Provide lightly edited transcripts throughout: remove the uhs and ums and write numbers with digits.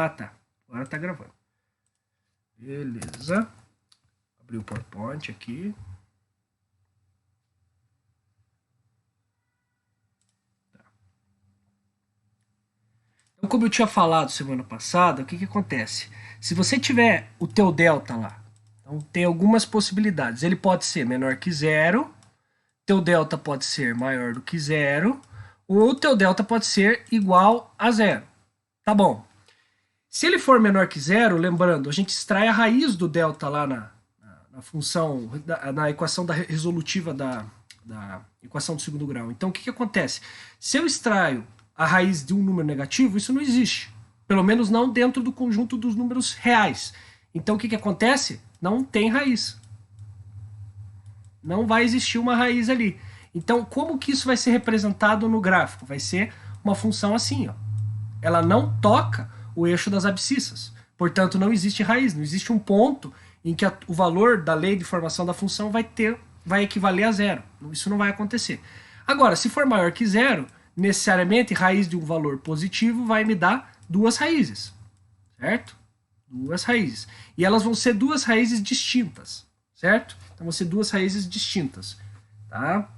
Ah, tá. Agora tá gravando. Beleza. Abrir o PowerPoint aqui. Tá. Então, como eu tinha falado semana passada, o que que acontece? Se você tiver o teu delta lá, então tem algumas possibilidades. Ele pode ser menor que zero, teu delta pode ser maior do que zero, ou o teu delta pode ser igual a zero. Tá bom. Se ele for menor que zero, lembrando, a gente extrai a raiz do delta lá na função, na equação resolutiva da equação do segundo grau. Então, o que acontece? Se eu extraio a raiz de um número negativo, isso não existe. Pelo menos não dentro do conjunto dos números reais. Então, o que acontece? Não tem raiz. Não vai existir uma raiz ali. Então, como que isso vai ser representado no gráfico? Vai ser uma função assim, ó. Ela não toca o eixo das abscissas. Portanto, não existe raiz, não existe um ponto em que o valor da lei de formação da função vai equivaler a zero. Isso não vai acontecer. Agora, se for maior que zero, necessariamente raiz de um valor positivo vai me dar duas raízes, certo? Duas raízes. E elas vão ser duas raízes distintas, certo? Então vão ser duas raízes distintas, tá?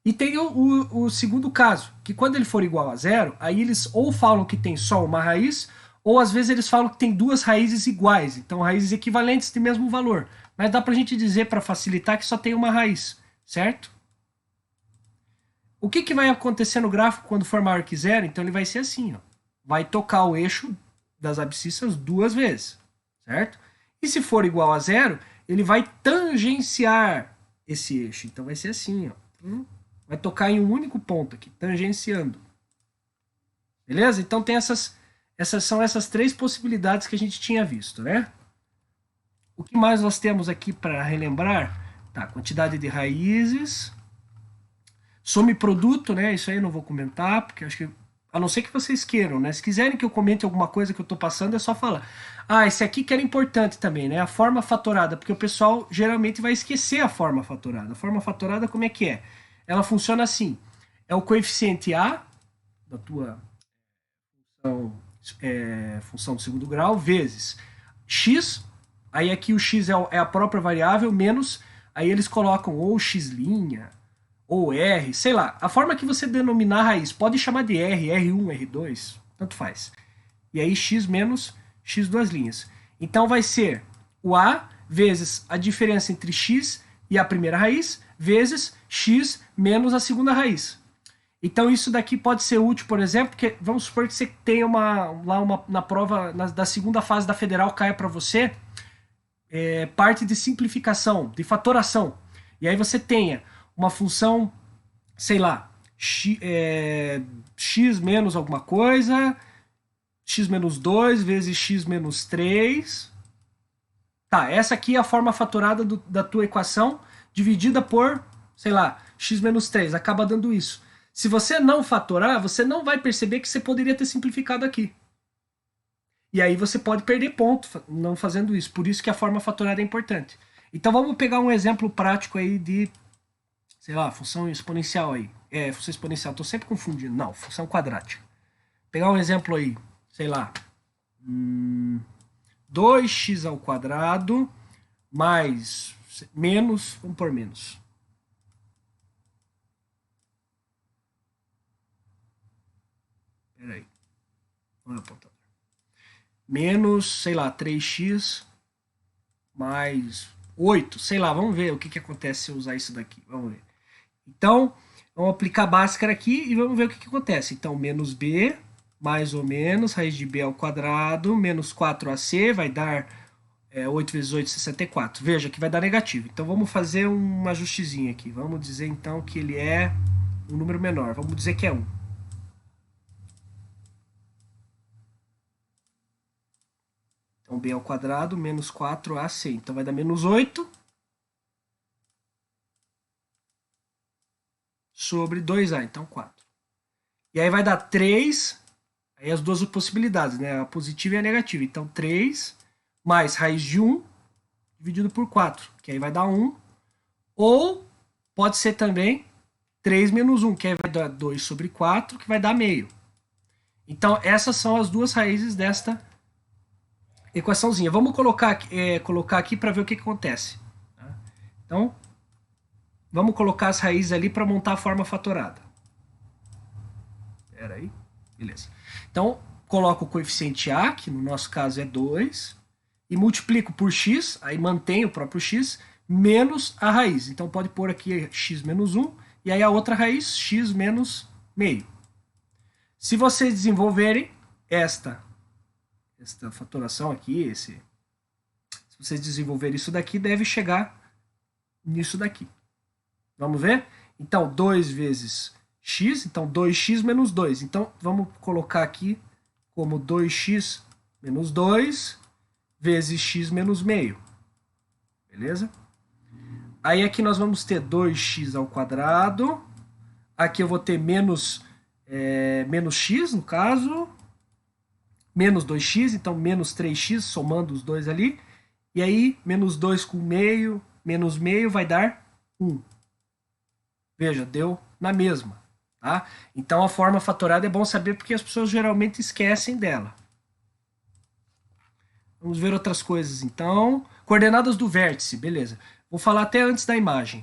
E tem o segundo caso, que quando ele for igual a zero, aí eles ou falam que tem só uma raiz, ou às vezes eles falam que tem duas raízes iguais, então raízes equivalentes de mesmo valor. Mas dá pra gente dizer, para facilitar, que só tem uma raiz, certo? O que vai acontecer no gráfico quando for maior que zero? Então ele vai ser assim, ó. Vai tocar o eixo das abscissas duas vezes, certo? E se for igual a zero, ele vai tangenciar esse eixo. Então vai ser assim, ó. Vai tocar em um único ponto aqui, tangenciando. Beleza? Então tem são essas três possibilidades que a gente tinha visto, né? O que mais nós temos aqui para relembrar? Tá, quantidade de raízes. Some produto, né? Isso aí eu não vou comentar, porque acho que a não ser que vocês queiram, né? Se quiserem que eu comente alguma coisa que eu estou passando, é só falar. Ah, esse aqui que era importante também, né? A forma fatorada, porque o pessoal geralmente vai esquecer a forma fatorada. A forma fatorada, como é que é? Ela funciona assim. É o coeficiente A da tua função do segundo grau, vezes x, aí aqui o x é a própria variável, menos, aí eles colocam ou x', ou R, sei lá, a forma que você denominar a raiz, pode chamar de R, R1, R2, tanto faz. E aí x menos x duas linhas. Então vai ser o A vezes a diferença entre x e a primeira raiz, vezes x menos a segunda raiz. Então isso daqui pode ser útil, por exemplo, porque vamos supor que você tenha na prova da segunda fase da federal caia para você parte de simplificação, de fatoração. E aí você tenha uma função, sei lá, x menos alguma coisa, x menos 2 vezes x menos 3. Tá, essa aqui é a forma fatorada da tua equação, dividida por, sei lá, x menos 3. Acaba dando isso. Se você não fatorar, você não vai perceber que você poderia ter simplificado aqui. E aí você pode perder ponto não fazendo isso. Por isso que a forma fatorada é importante. Então vamos pegar um exemplo prático aí de, sei lá, função exponencial aí. Função exponencial, estou sempre confundindo. Não, função quadrática. Pegar um exemplo aí, sei lá, 2x ao quadrado mais menos, vamos por menos. Peraí. Vamos apontar. Menos, sei lá, 3x mais 8. Sei lá, vamos ver o que acontece se eu usar isso daqui. Vamos ver. Então, vamos aplicar Bhaskara aqui e vamos ver o que acontece. Então, menos b, mais ou menos, raiz de b ao quadrado, menos 4ac, vai dar 8 vezes 8, 64. Veja que vai dar negativo. Então, vamos fazer um ajustezinho aqui. Vamos dizer, então, que ele é um número menor. Vamos dizer que é 1. Então, b ao quadrado menos 4ac. Então, vai dar menos 8 sobre 2a. Então, 4. E aí vai dar 3. Aí as duas possibilidades, né? A positiva e a negativa. Então, 3 mais raiz de 1 dividido por 4. Que aí vai dar 1. Ou pode ser também 3 menos 1. Que aí vai dar 2 sobre 4. Que vai dar meio. Então, essas são as duas raízes desta equaçãozinha. Vamos colocar aqui para ver o que acontece. Tá? Então, vamos colocar as raízes ali para montar a forma fatorada. Espera aí. Beleza. Então, coloco o coeficiente A, que no nosso caso é 2, e multiplico por x, aí mantenho o próprio x, menos a raiz. Então, pode pôr aqui x menos 1, e aí a outra raiz, x menos meio. Se vocês desenvolverem esta fatoração aqui, se vocês desenvolverem isso daqui, deve chegar nisso daqui. Vamos ver? Então, 2 vezes x, então 2x menos 2. Então, vamos colocar aqui como 2x menos 2 vezes x menos meio. Beleza? Aí aqui nós vamos ter 2x ao quadrado. Aqui eu vou ter menos x, no caso. Menos 2x, então menos 3x, somando os dois ali. E aí, menos 2 com meio, menos meio vai dar 1. Veja, deu na mesma. Tá? Então a forma fatorada é bom saber porque as pessoas geralmente esquecem dela. Vamos ver outras coisas então. Coordenadas do vértice, beleza. Vou falar até antes da imagem.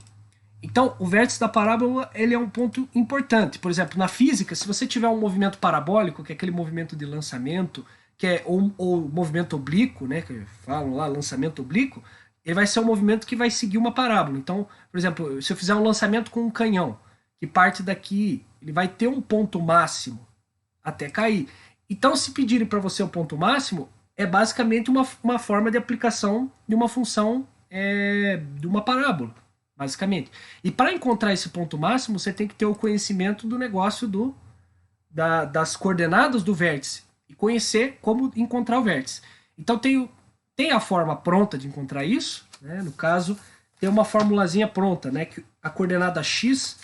Então, o vértice da parábola ele é um ponto importante. Por exemplo, na física, se você tiver um movimento parabólico, que é aquele movimento de lançamento, que é ou movimento oblíquo, né, que falam lá, lançamento oblíquo, ele vai ser um movimento que vai seguir uma parábola. Então, por exemplo, se eu fizer um lançamento com um canhão, que parte daqui, ele vai ter um ponto máximo até cair. Então, se pedirem para você o ponto máximo, é basicamente uma forma de aplicação de uma função de uma parábola, basicamente. E para encontrar esse ponto máximo, você tem que ter o conhecimento do negócio das coordenadas do vértice e conhecer como encontrar o vértice. Então tem a forma pronta de encontrar isso, né? No caso, tem uma formulazinha pronta, né? Que a coordenada x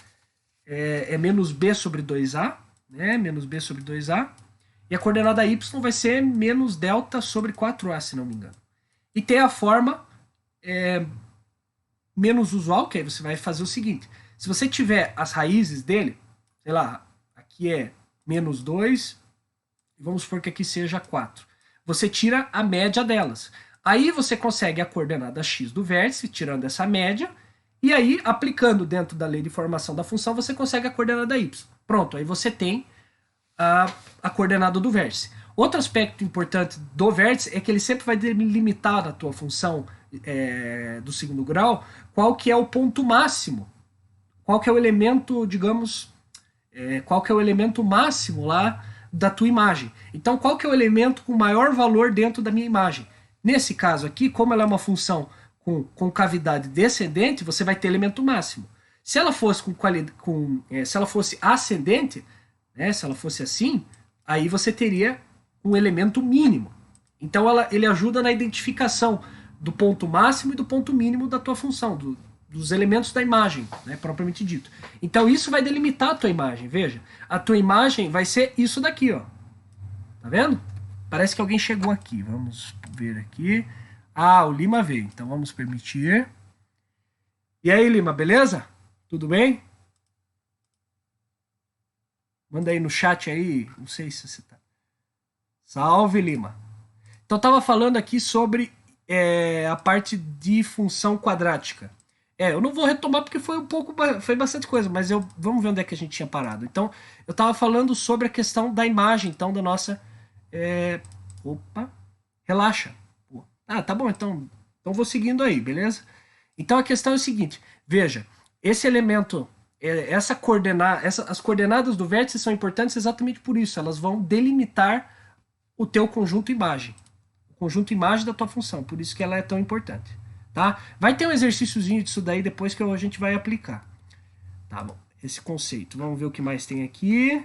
é menos b sobre 2a, né? Menos b sobre 2a. E a coordenada y vai ser menos delta sobre 4a, se não me engano. E tem a forma menos usual, que aí você vai fazer o seguinte. Se você tiver as raízes dele, sei lá, aqui é menos 2, vamos supor que aqui seja 4. Você tira a média delas. Aí você consegue a coordenada x do vértice, tirando essa média, e aí, aplicando dentro da lei de formação da função, você consegue a coordenada y. Pronto, aí você tem a coordenada do vértice. Outro aspecto importante do vértice é que ele sempre vai delimitar na tua função do segundo grau qual que é o ponto máximo, qual que é o elemento, digamos, qual que é o elemento máximo lá da tua imagem. Então, qual que é o elemento com maior valor dentro da minha imagem? Nesse caso aqui, como ela é uma função com cavidade descendente, você vai ter elemento máximo. Se ela fosse se ela fosse ascendente, né, se ela fosse assim, aí você teria um elemento mínimo. Então ele ajuda na identificação do ponto máximo e do ponto mínimo da tua função, dos elementos da imagem, né, propriamente dito. Então isso vai delimitar a tua imagem, veja. A tua imagem vai ser isso daqui, ó. Tá vendo? Parece que alguém chegou aqui. Vamos ver aqui. Ah, o Lima veio, então vamos permitir. E aí, Lima, beleza? Tudo bem? Manda aí no chat aí, não sei se você tá. Salve, Lima. Então, eu estava falando aqui sobre a parte de função quadrática. Eu não vou retomar porque foi bastante coisa, mas vamos ver onde é que a gente tinha parado. Então, eu estava falando sobre a questão da imagem, então, da nossa... Opa, relaxa. Tá bom, então vou seguindo aí, beleza? Então, a questão é o seguinte, veja, esse elemento... as coordenadas do vértice são importantes exatamente por isso. Elas vão delimitar o teu conjunto imagem. O conjunto imagem da tua função. Por isso que ela é tão importante. Tá? Vai ter um exercíciozinho disso daí depois que a gente vai aplicar. Tá bom. Esse conceito. Vamos ver o que mais tem aqui.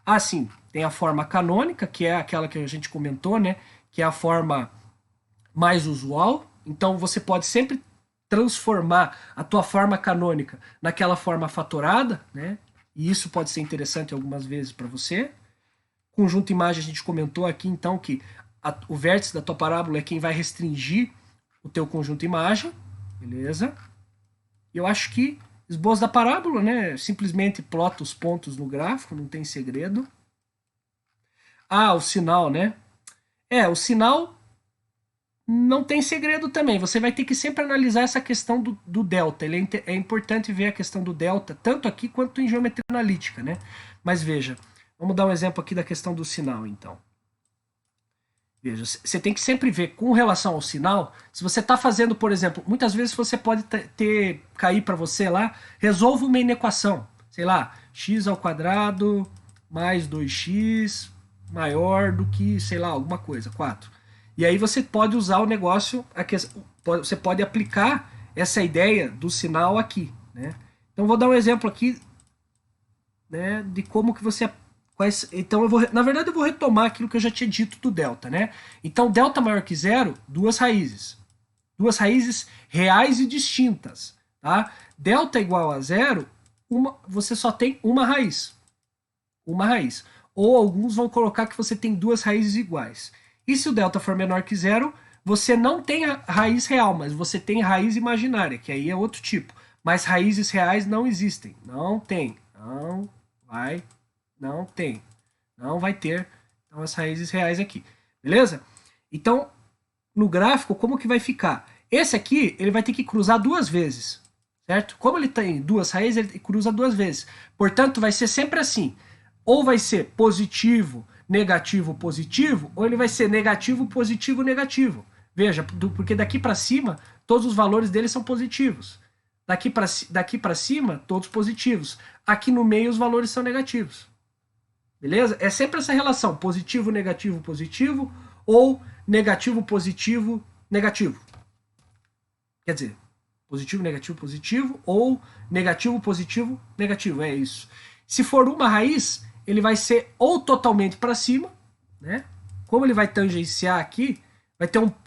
Ah, sim. Tem a forma canônica, que é aquela que a gente comentou, né? Que é a forma mais usual. Então você pode sempre transformar a tua forma canônica naquela forma fatorada, né? E isso pode ser interessante algumas vezes para você. Conjunto imagem a gente comentou aqui, então, que o vértice da tua parábola é quem vai restringir o teu conjunto imagem, beleza? Eu acho que esboço da parábola, né? Simplesmente plota os pontos no gráfico, não tem segredo. Ah, o sinal, né? O sinal Não tem segredo também. Você vai ter que sempre analisar essa questão do delta. É importante ver a questão do delta, tanto aqui quanto em geometria analítica, né? Mas veja, vamos dar um exemplo aqui da questão do sinal, então. Veja, você tem que sempre ver com relação ao sinal. Se você está fazendo, por exemplo, muitas vezes você pode cair para você lá, resolva uma inequação. Sei lá, x ao quadrado mais 2x maior do que, sei lá, alguma coisa, 4. E aí você pode usar o negócio, você pode aplicar essa ideia do sinal aqui, né? Então vou dar um exemplo aqui, né, de como que você então na verdade eu vou retomar aquilo que eu já tinha dito do delta, né? Então delta maior que zero, duas raízes reais e distintas, tá? Delta igual a zero, você só tem uma raiz, ou alguns vão colocar que você tem duas raízes iguais. E se o delta for menor que zero, você não tem a raiz real, mas você tem raiz imaginária, que aí é outro tipo. Mas raízes reais não existem, não tem, não tem, não vai ter, então as raízes reais aqui, beleza? Então, no gráfico, como que vai ficar? Esse aqui, ele vai ter que cruzar duas vezes, certo? Como ele tem duas raízes, ele cruza duas vezes. Portanto, vai ser sempre assim, ou vai ser positivo, negativo, positivo, ou ele vai ser negativo, positivo, negativo. Veja, porque daqui para cima, todos os valores dele são positivos. Daqui para cima, todos positivos. Aqui no meio, os valores são negativos. Beleza? É sempre essa relação, positivo, negativo, positivo, ou negativo, positivo, negativo. Quer dizer, positivo, negativo, positivo, ou negativo, positivo, negativo. É isso. Se for uma raiz, ele vai ser ou totalmente para cima, né? Como ele vai tangenciar aqui,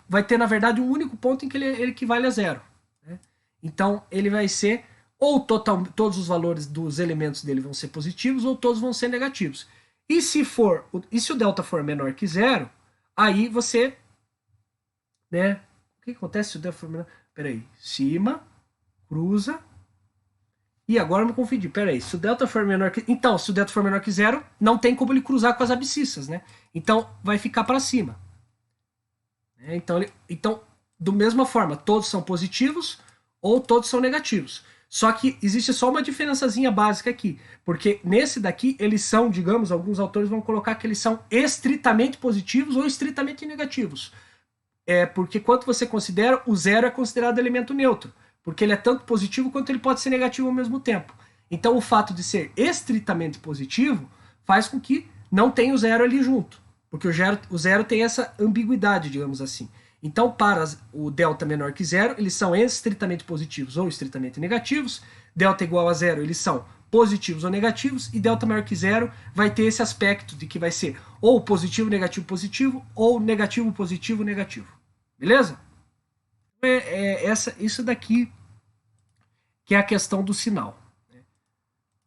vai ter na verdade um único ponto em que ele equivale a zero. Né? Então ele vai ser ou todos os valores dos elementos dele vão ser positivos ou todos vão ser negativos. E se o delta for menor que zero, aí você, né? O que acontece se o delta for menor? Peraí, cima, cruza. E agora eu me confundi. Peraí, se o delta for menor que. Então, se o delta for menor que zero, não tem como ele cruzar com as abscissas, né? Então, vai ficar para cima. Então, da mesma forma, todos são positivos ou todos são negativos. Só que existe só uma diferençazinha básica aqui. Porque nesse daqui, eles são, digamos, alguns autores vão colocar que eles são estritamente positivos ou estritamente negativos. Porque quando você considera, o zero é considerado elemento neutro. Porque ele é tanto positivo quanto ele pode ser negativo ao mesmo tempo. Então o fato de ser estritamente positivo faz com que não tenha o zero ali junto. Porque o zero tem essa ambiguidade, digamos assim. Então, para o delta menor que zero, eles são estritamente positivos ou estritamente negativos. Delta igual a zero, eles são positivos ou negativos. E delta maior que zero vai ter esse aspecto de que vai ser ou positivo, negativo, positivo, ou negativo, positivo, negativo. Beleza? Isso daqui que é a questão do sinal.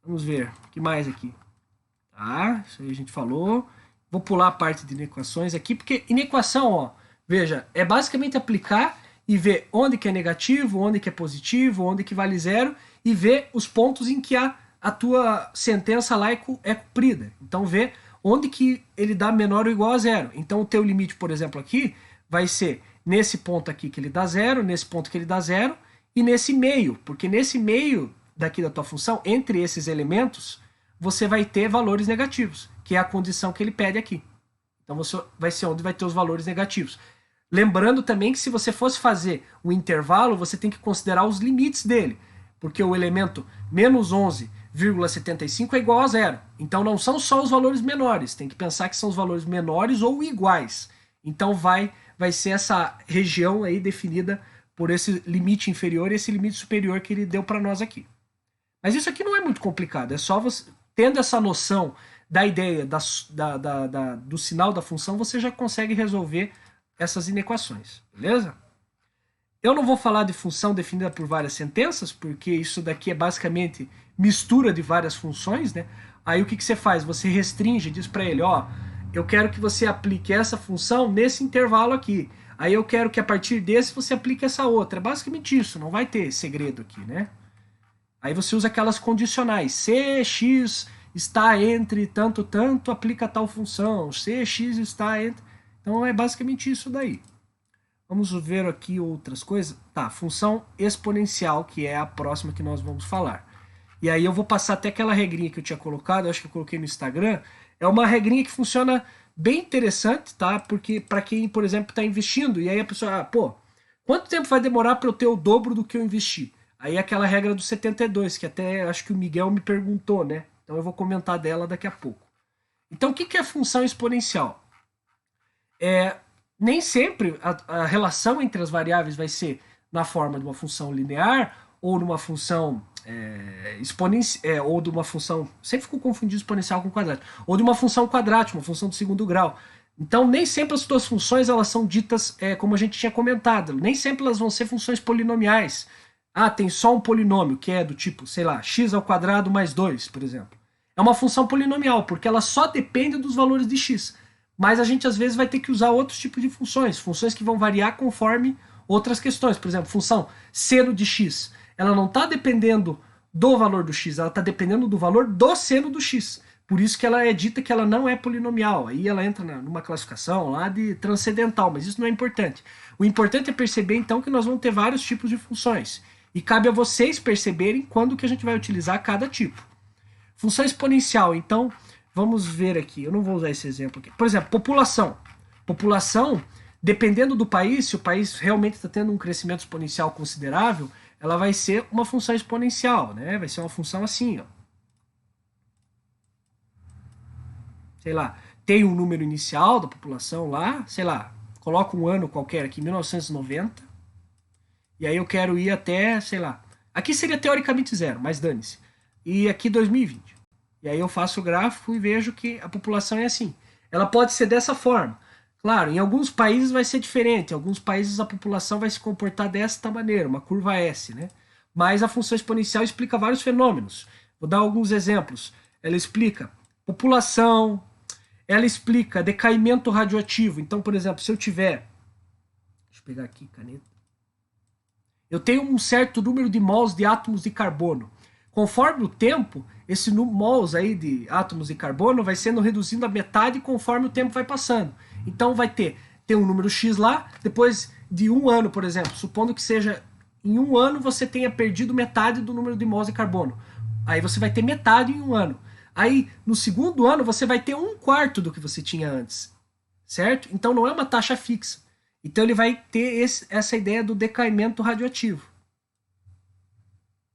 Vamos ver, o que mais aqui? Tá, isso aí a gente falou. Vou pular a parte de inequações aqui, porque inequação, ó, veja, é basicamente aplicar e ver onde que é negativo, onde que é positivo, onde que vale zero, e ver os pontos em que a tua sentença lá é cumprida. Então, ver onde que ele dá menor ou igual a zero. Então, o teu limite, por exemplo, aqui, vai ser nesse ponto aqui que ele dá zero, nesse ponto que ele dá zero, e nesse meio, porque nesse meio daqui da tua função, entre esses elementos, você vai ter valores negativos, que é a condição que ele pede aqui. Então você vai ser onde vai ter os valores negativos. Lembrando também que se você fosse fazer um intervalo, você tem que considerar os limites dele, porque o elemento menos 11,75 é igual a zero. Então não são só os valores menores, tem que pensar que são os valores menores ou iguais. Então vai ser essa região aí definida por esse limite inferior e esse limite superior que ele deu para nós aqui. Mas isso aqui não é muito complicado, é só você, tendo essa noção da ideia do sinal da função, você já consegue resolver essas inequações, beleza? Eu não vou falar de função definida por várias sentenças, porque isso daqui é basicamente mistura de várias funções, né? Aí o que você faz? Você restringe, diz para ele, ó, eu quero que você aplique essa função nesse intervalo aqui. Aí eu quero que a partir desse você aplique essa outra. É basicamente isso, não vai ter segredo aqui, né? Aí você usa aquelas condicionais. Se x está entre tanto, aplica tal função. Se x está entre... Então é basicamente isso daí. Vamos ver aqui outras coisas. Tá, função exponencial, que é a próxima que nós vamos falar. E aí eu vou passar até aquela regrinha que eu tinha colocado, eu acho que eu coloquei no Instagram. É uma regrinha que funciona bem interessante, tá? Porque para quem, por exemplo, está investindo, e aí a pessoa, pô, quanto tempo vai demorar para eu ter o dobro do que eu investi? Aí é aquela regra do 72, que até acho que o Miguel me perguntou, né? Então eu vou comentar dela daqui a pouco. Então o que é função exponencial? Nem sempre a relação entre as variáveis vai ser na forma de uma função linear ou numa função exponencial, ou de uma função, sempre fico confundindo exponencial com quadrado, ou de uma função quadrática, uma função de segundo grau. Então, nem sempre as suas funções elas são ditas como a gente tinha comentado, nem sempre elas vão ser funções polinomiais. Ah, tem só um polinômio, que é do tipo, sei lá, x ao quadrado mais 2, por exemplo. É uma função polinomial, porque ela só depende dos valores de x. Mas a gente às vezes vai ter que usar outros tipos de funções, funções que vão variar conforme outras questões. Por exemplo, função seno de x, ela não está dependendo do valor do x, ela está dependendo do valor do seno do x. Por isso que ela é dita que ela não é polinomial. Aí ela entra numa classificação lá de transcendental, mas isso não é importante. O importante é perceber então que nós vamos ter vários tipos de funções. E cabe a vocês perceberem quando que a gente vai utilizar cada tipo. Função exponencial, então, vamos ver aqui. Eu não vou usar esse exemplo aqui. Por exemplo, população. População, dependendo do país, se o país realmente está tendo um crescimento exponencial considerável, ela vai ser uma função exponencial, né? Vai ser uma função assim, ó. Sei lá, tem um número inicial da população lá, sei lá, coloca um ano qualquer aqui, 1990, e aí eu quero ir até, sei lá, aqui seria teoricamente zero, mas dane-se. E aqui 2020. E aí eu faço o gráfico e vejo que a população é assim. Ela pode ser dessa forma. Claro, em alguns países vai ser diferente. Em alguns países a população vai se comportar desta maneira, uma curva S, né? Mas a função exponencial explica vários fenômenos. Vou dar alguns exemplos. Ela explica população, ela explica decaimento radioativo. Então, por exemplo, se eu tiver... Deixa eu pegar aqui, caneta. Eu tenho um certo número de mols de átomos de carbono. Conforme o tempo, esse mols aí de átomos de carbono vai sendo reduzindo a metade conforme o tempo vai passando. Então vai ter um número X lá, depois de um ano, por exemplo, supondo que seja em um ano você tenha perdido metade do número de mols de carbono. Aí você vai ter metade em um ano. Aí no segundo ano você vai ter um quarto do que você tinha antes. Certo? Então não é uma taxa fixa. Então ele vai ter essa ideia do decaimento radioativo.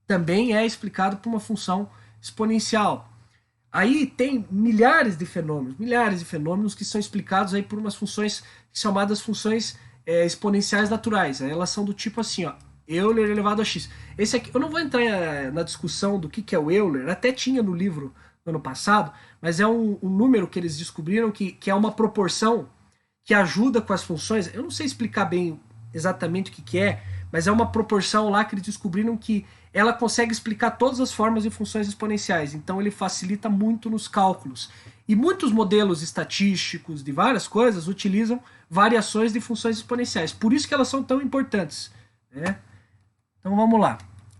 Também é explicado por uma função exponencial. Aí tem milhares de fenômenos que são explicados aí por umas funções chamadas funções exponenciais naturais. Elas são do tipo assim, ó, Euler elevado a x. Esse aqui, eu não vou entrar na discussão do que é o Euler, até tinha no livro do ano passado, mas é um número que eles descobriram que é uma proporção que ajuda com as funções. Eu não sei explicar bem exatamente o que é, mas é uma proporção lá que eles descobriram que ela consegue explicar todas as formas de funções exponenciais. Então ele facilita muito nos cálculos. E muitos modelos estatísticos de várias coisas utilizam variações de funções exponenciais. Por isso que elas são tão importantes, né? Então vamos lá.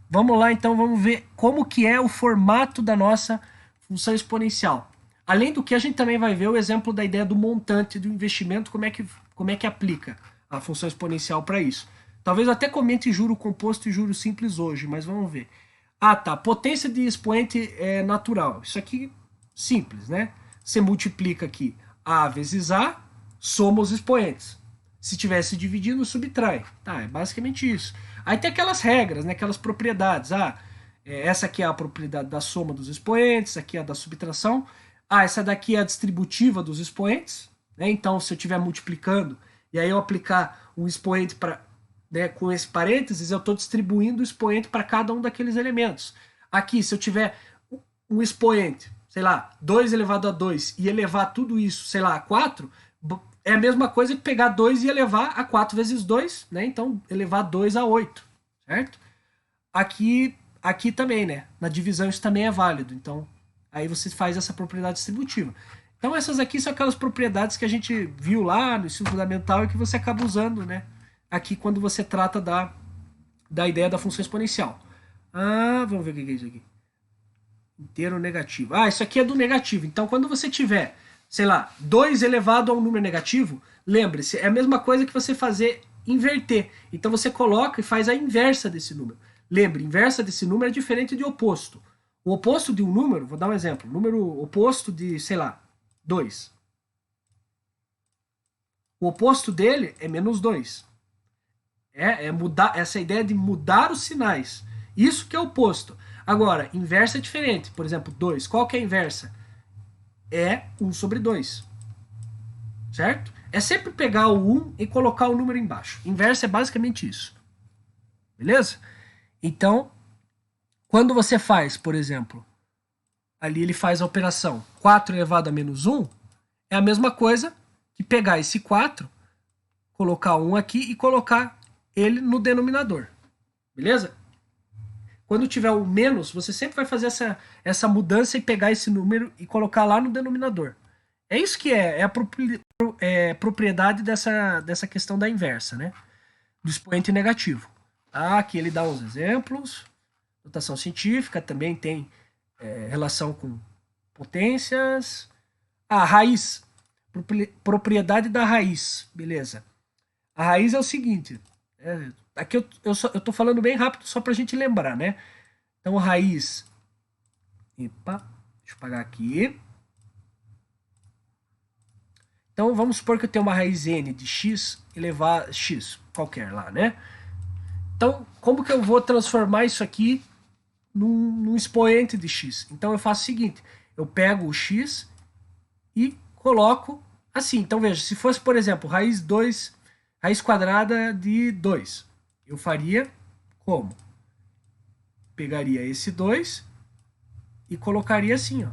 Vamos lá, então vamos ver como que é o formato da nossa função exponencial. Além do que, a gente também vai ver o exemplo da ideia do montante do investimento, como é que aplica a função exponencial para isso. Talvez eu até comente juro composto e juro simples hoje, mas vamos ver. Ah, tá. Potência de expoente natural. Isso aqui, simples, né? Você multiplica aqui A vezes A, soma os expoentes. Se tivesse dividido, subtrai. Tá, é basicamente isso. Aí tem aquelas regras, né? Aquelas propriedades. Essa aqui é a propriedade da soma dos expoentes, aqui é a da subtração. Essa daqui é a distributiva dos expoentes, né? Então, se eu estiver multiplicando, e aí eu aplicar um expoente para... Né, com esse parênteses, eu estou distribuindo o expoente para cada um daqueles elementos. Aqui, se eu tiver um expoente, sei lá, 2 elevado a 2 e elevar tudo isso, sei lá, a 4, é a mesma coisa que pegar 2 e elevar a 4 vezes 2, né? Então, elevar 2 a 8, certo? Aqui também, né? Na divisão isso também é válido. Então, aí você faz essa propriedade distributiva. Então, essas aqui são aquelas propriedades que a gente viu lá no ensino fundamental e que você acaba usando, né? Aqui quando você trata da ideia da função exponencial. Vamos ver o que é isso aqui. Inteiro negativo. Isso aqui é do negativo. Então, quando você tiver, sei lá, 2 elevado a um número negativo, lembre-se, é a mesma coisa que você fazer inverter. Então você coloca e faz a inversa desse número. Lembre, inversa desse número é diferente de oposto. O oposto de um número, vou dar um exemplo, número oposto de, sei lá, 2. O oposto dele é menos 2. É mudar essa ideia de mudar os sinais. Isso que é oposto. Agora, inversa é diferente. Por exemplo, 2. Qual que é a inversa? É 1 sobre 2. Certo? É sempre pegar o 1 e colocar o número embaixo. Inversa é basicamente isso. Beleza? Então, quando você faz, por exemplo, ali ele faz a operação 4 elevado a menos 1, é a mesma coisa que pegar esse 4, colocar 1 aqui e colocar ele no denominador. Beleza? Quando tiver o menos, você sempre vai fazer essa mudança e pegar esse número e colocar lá no denominador. É isso que é a propriedade dessa questão da inversa, né? Do expoente negativo. Aqui ele dá uns exemplos. Notação científica também tem relação com potências. Raiz. Propriedade da raiz. Beleza. A raiz é o seguinte. Aqui eu tô falando bem rápido só pra gente lembrar, né? Então, raiz. Epa, deixa eu apagar aqui. Então, vamos supor que eu tenho uma raiz n de x elevado a x, qualquer lá, né? Então, como que eu vou transformar isso aqui num expoente de x? Então, eu faço o seguinte. Eu pego o x e coloco assim. Então, veja, se fosse, por exemplo, raiz quadrada de 2, eu faria como? Pegaria esse 2 e colocaria assim, ó.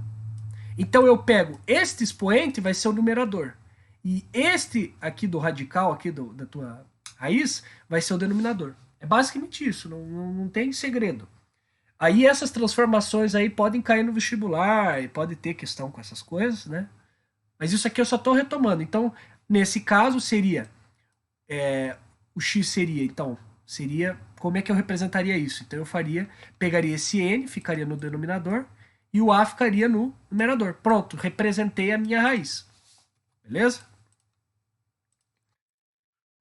Então, eu pego este expoente, vai ser o numerador. E este aqui do radical, aqui da tua raiz, vai ser o denominador. É basicamente isso, não tem segredo. Aí essas transformações aí podem cair no vestibular, e pode ter questão com essas coisas, né? Mas isso aqui eu só estou retomando. Então, nesse caso, seria... o x seria, então, como é que eu representaria isso? Então, eu pegaria esse n, ficaria no denominador, e o a ficaria no numerador. Pronto, representei a minha raiz. Beleza?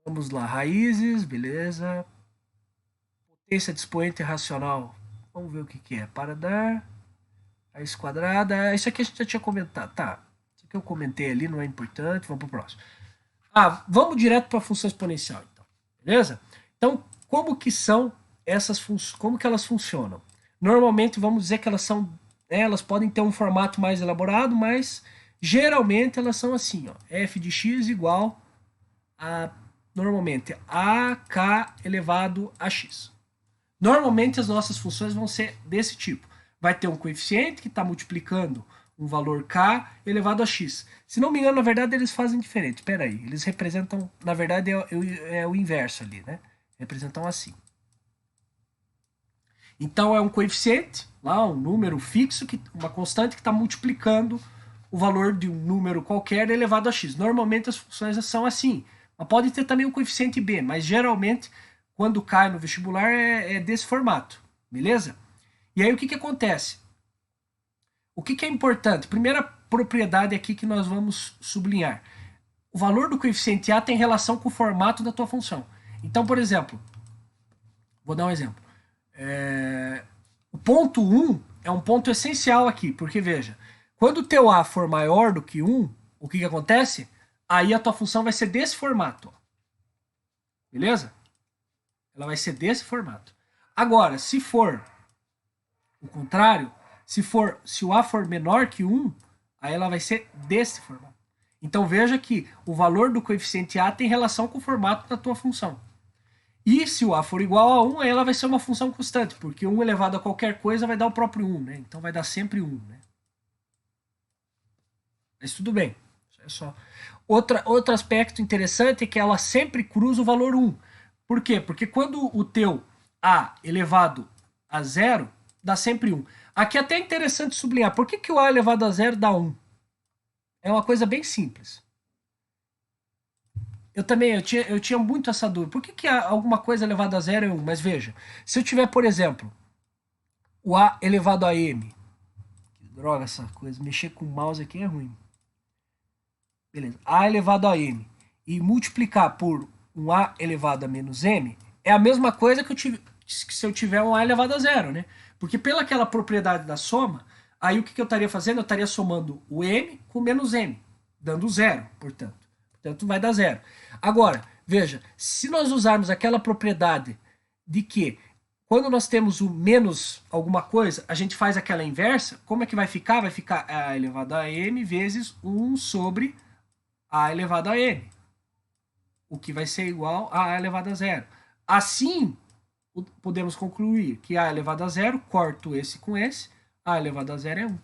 Vamos lá, raízes, beleza. Potência de expoente racional. Vamos ver o que é. Para dar raiz quadrada. Isso aqui a gente já tinha comentado. Tá, isso aqui eu comentei ali, não é importante. Vamos para o próximo. Vamos direto para a função exponencial, então. Beleza? Então, como que são essas funções? Como que elas funcionam? Normalmente, vamos dizer que elas podem ter um formato mais elaborado, mas geralmente elas são assim, ó. F de x igual a, normalmente, AK elevado a x. Normalmente as nossas funções vão ser desse tipo. Vai ter um coeficiente que está multiplicando um valor k elevado a x. Se não me engano, na verdade, eles fazem diferente. Espera aí, eles representam, na verdade, é o inverso ali, né? Representam assim. Então, é um coeficiente, lá um número fixo, uma constante que está multiplicando o valor de um número qualquer elevado a x. Normalmente as funções são assim. Mas pode ter também um coeficiente b, mas geralmente, quando cai no vestibular, é desse formato. Beleza? E aí, o que acontece? O que é importante? Primeira propriedade aqui que nós vamos sublinhar. O valor do coeficiente a tem relação com o formato da tua função. Então, por exemplo, vou dar um exemplo. O ponto 1 é um ponto essencial aqui, porque veja, quando o teu a for maior do que 1, o que acontece? Aí a tua função vai ser desse formato. Beleza? Ela vai ser desse formato. Agora, se for o contrário, se o a for menor que 1, aí ela vai ser desse formato. Então veja que o valor do coeficiente a tem relação com o formato da tua função. E se o a for igual a 1, aí ela vai ser uma função constante, porque 1 elevado a qualquer coisa vai dar o próprio 1, né? Então vai dar sempre 1, né? Mas tudo bem. Isso é só. Outro aspecto interessante é que ela sempre cruza o valor 1. Por quê? Porque quando o teu a elevado a 0, dá sempre 1. Aqui é até interessante sublinhar. Por que o a elevado a 0 dá 1? É uma coisa bem simples. Eu tinha muito essa dúvida. Por que alguma coisa elevada a 0 é 1? Mas veja, se eu tiver, por exemplo, o a elevado a m. Que droga essa coisa. Mexer com o mouse aqui é ruim. Beleza. A elevado a m. E multiplicar por um a elevado a menos m, é a mesma coisa que se eu tiver um a elevado a zero, né? Porque pela aquela propriedade da soma, aí o que eu estaria fazendo? Eu estaria somando o m com menos m, dando zero, portanto. Portanto, vai dar zero. Agora, veja, se nós usarmos aquela propriedade de que quando nós temos o menos alguma coisa, a gente faz aquela inversa, como é que vai ficar? Vai ficar a elevado a m vezes 1 sobre a elevado a m, o que vai ser igual a elevado a zero. Assim, podemos concluir que a elevado a zero, corto esse com esse, a elevado a zero é 1.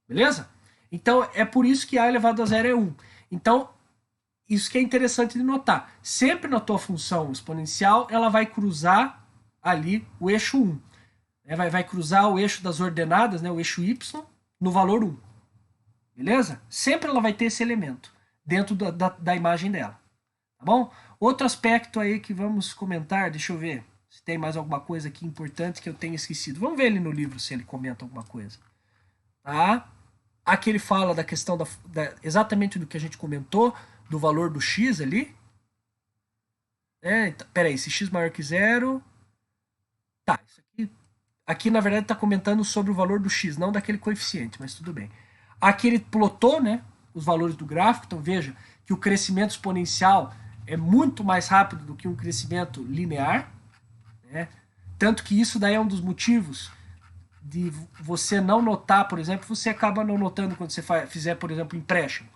Beleza? Então, é por isso que a elevado a zero é 1. Então, isso que é interessante de notar. Sempre na tua função exponencial, ela vai cruzar ali o eixo 1. Vai cruzar o eixo das ordenadas, né, o eixo y, no valor 1. Beleza? Sempre ela vai ter esse elemento dentro da imagem dela. Tá bom? Outro aspecto aí que vamos comentar, deixa eu ver se tem mais alguma coisa aqui importante que eu tenha esquecido. Vamos ver ele no livro se ele comenta alguma coisa. Tá? Aqui ele fala da questão exatamente do que a gente comentou, do valor do x ali. Peraí, se x maior que zero... Tá, isso aqui na verdade está comentando sobre o valor do x, não daquele coeficiente, mas tudo bem. Aqui ele plotou, né, os valores do gráfico, então veja que o crescimento exponencial é muito mais rápido do que um crescimento linear, né? Tanto que isso daí é um dos motivos de você não notar, por exemplo, você acaba não notando quando você fizer, por exemplo, empréstimo.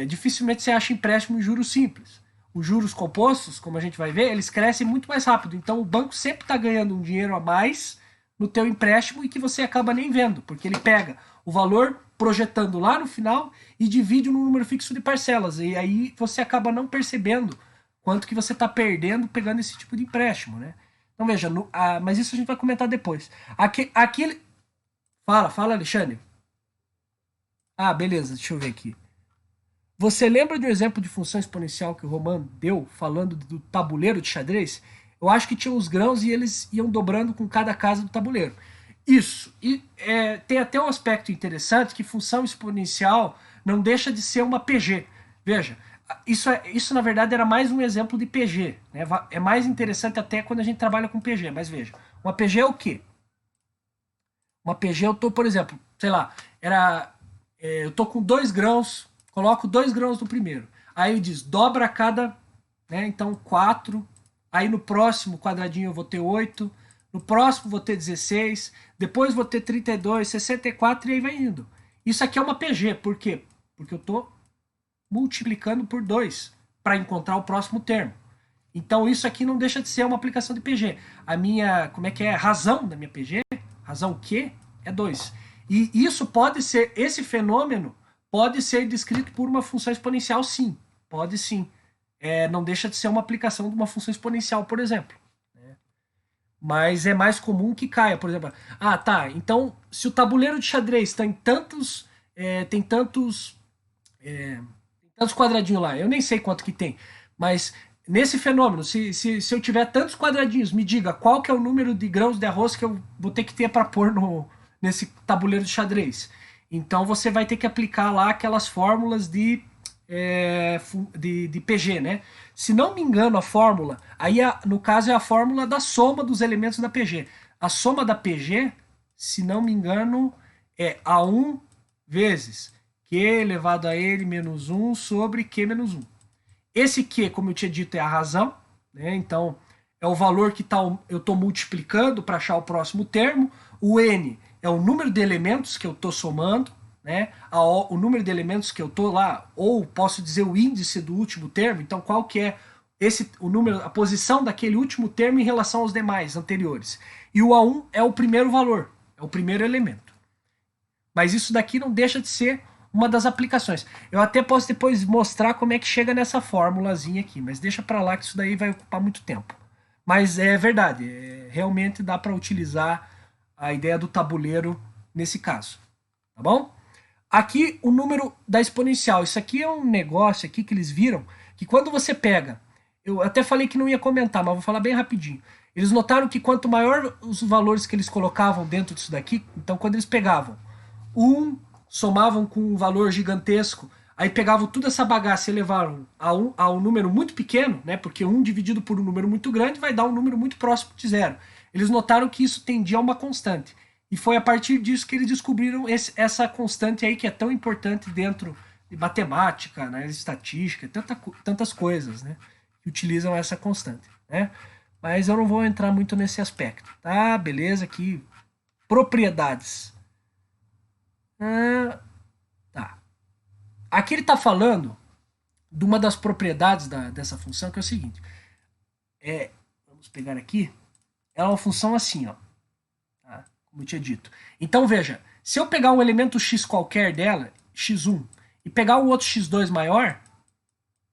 Dificilmente você acha empréstimo em juros simples. Os juros compostos, como a gente vai ver, eles crescem muito mais rápido. Então o banco sempre está ganhando um dinheiro a mais no teu empréstimo e que você acaba nem vendo, porque ele pega o valor projetando lá no final e divide no número fixo de parcelas. E aí você acaba não percebendo quanto que você está perdendo pegando esse tipo de empréstimo, né? Então veja, mas isso a gente vai comentar depois. Aqui ele... Fala, Alexandre. Ah, beleza, deixa eu ver aqui. Você lembra do exemplo de função exponencial que o Romano deu, falando do tabuleiro de xadrez? Eu acho que tinha os grãos e eles iam dobrando com cada casa do tabuleiro. Isso. E tem até um aspecto interessante que função exponencial não deixa de ser uma PG. Veja, isso na verdade era mais um exemplo de PG. Né? É mais interessante até quando a gente trabalha com PG, mas veja. Uma PG é o quê? Uma PG eu tô, por exemplo, sei lá, eu tô com 2 grãos, coloco 2 grãos no primeiro. Aí ele diz, dobra cada, né? Então 4. Aí no próximo quadradinho eu vou ter 8. No próximo vou ter 16. Depois vou ter 32, 64 e aí vai indo. Isso aqui é uma PG. Por quê? Porque eu estou multiplicando por 2 para encontrar o próximo termo. Então isso aqui não deixa de ser uma aplicação de PG. A minha, razão da minha PG, razão Q, é 2. E isso pode ser, esse fenômeno pode ser descrito por uma função exponencial, sim. Pode sim. Não deixa de ser uma aplicação de uma função exponencial, por exemplo. Né? Mas é mais comum que caia, por exemplo. Ah, tá. Então, se o tabuleiro de xadrez tem tantos quadradinhos lá, eu nem sei quanto que tem, mas nesse fenômeno, se eu tiver tantos quadradinhos, me diga qual que é o número de grãos de arroz que eu vou ter que ter para pôr nesse tabuleiro de xadrez. Então você vai ter que aplicar lá aquelas fórmulas de PG, né? Se não me engano, a fórmula, aí no caso é a fórmula da soma dos elementos da PG. A soma da PG, se não me engano, é A1 vezes Q elevado a N menos 1 sobre Q menos 1. Esse Q, como eu tinha dito, é a razão, né? Então é o valor que eu estou multiplicando para achar o próximo termo. O N é o número de elementos que eu estou somando, né? O número de elementos que eu estou lá, ou posso dizer o índice do último termo. Então qual que é o número, a posição daquele último termo em relação aos demais anteriores. E o A1 é o primeiro valor, é o primeiro elemento. Mas isso daqui não deixa de ser uma das aplicações. Eu até posso depois mostrar como é que chega nessa formulazinha aqui, mas deixa para lá que isso daí vai ocupar muito tempo. Mas é verdade, realmente dá para utilizar a ideia do tabuleiro nesse caso, tá bom? Aqui o número da exponencial, isso aqui é um negócio aqui que eles viram, que quando você pega, eu até falei que não ia comentar, mas vou falar bem rapidinho. Eles notaram que quanto maior os valores que eles colocavam dentro disso daqui, então quando eles pegavam somavam com um valor gigantesco, aí pegavam toda essa bagaça e levaram a um número muito pequeno, né? Porque 1 dividido por um número muito grande vai dar um número muito próximo de zero. Eles notaram que isso tendia a uma constante. E foi a partir disso que eles descobriram essa constante aí que é tão importante dentro de matemática, né, estatística, tantas coisas, né, que utilizam essa constante, né? Mas eu não vou entrar muito nesse aspecto, tá? Beleza, aqui propriedades. Tá. Aqui ele está falando de uma das propriedades dessa função, que é o seguinte. Vamos pegar aqui. É uma função assim, ó. Tá? Como eu tinha dito. Então, veja. Se eu pegar um elemento x qualquer dela, x1, e pegar um outro x2 maior,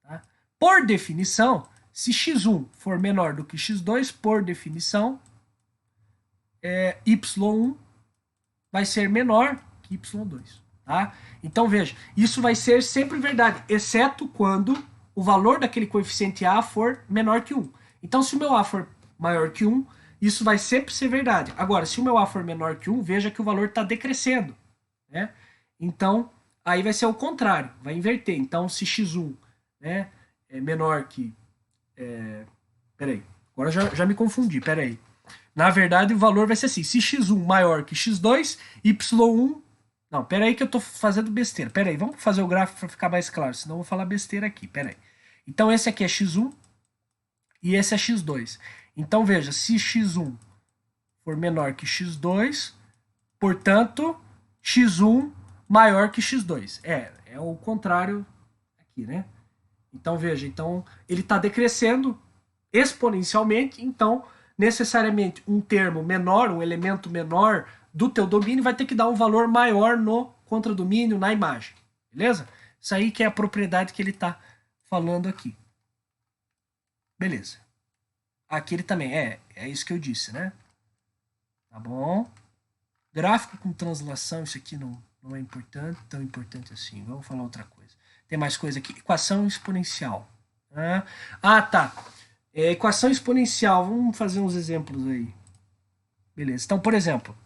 tá? Por definição, se x1 for menor do que x2, por definição, y1 vai ser menor que y2. Tá? Então veja, isso vai ser sempre verdade, exceto quando o valor daquele coeficiente a for menor que 1. Então se o meu a for maior que 1, isso vai sempre ser verdade. Agora, se o meu a for menor que 1, veja que o valor está decrescendo. Né? Então, aí vai ser o contrário, vai inverter. Então, se x1, né, é menor que... Peraí, agora já me confundi, peraí. Na verdade, o valor vai ser assim, se x1 maior que x2, y1... Não, peraí que eu tô fazendo besteira. Peraí, vamos fazer o gráfico para ficar mais claro, senão eu vou falar besteira aqui, peraí. Então, esse aqui é x1 e esse é x2. Então, veja, se x1 for menor que x2, portanto, x1 maior que x2. É o contrário aqui, né? Então, veja, então ele está decrescendo exponencialmente, então, necessariamente, um termo menor, um elemento menor do teu domínio vai ter que dar um valor maior no contradomínio, na imagem. Beleza? Isso aí que é a propriedade que ele está falando aqui. Beleza. Aqui ele também é isso que eu disse, né? Tá bom? Gráfico com translação, isso aqui não é importante, tão importante assim. Vamos falar outra coisa. Tem mais coisa aqui. Equação exponencial. Tá. Equação exponencial. Vamos fazer uns exemplos aí. Beleza. Então, por exemplo,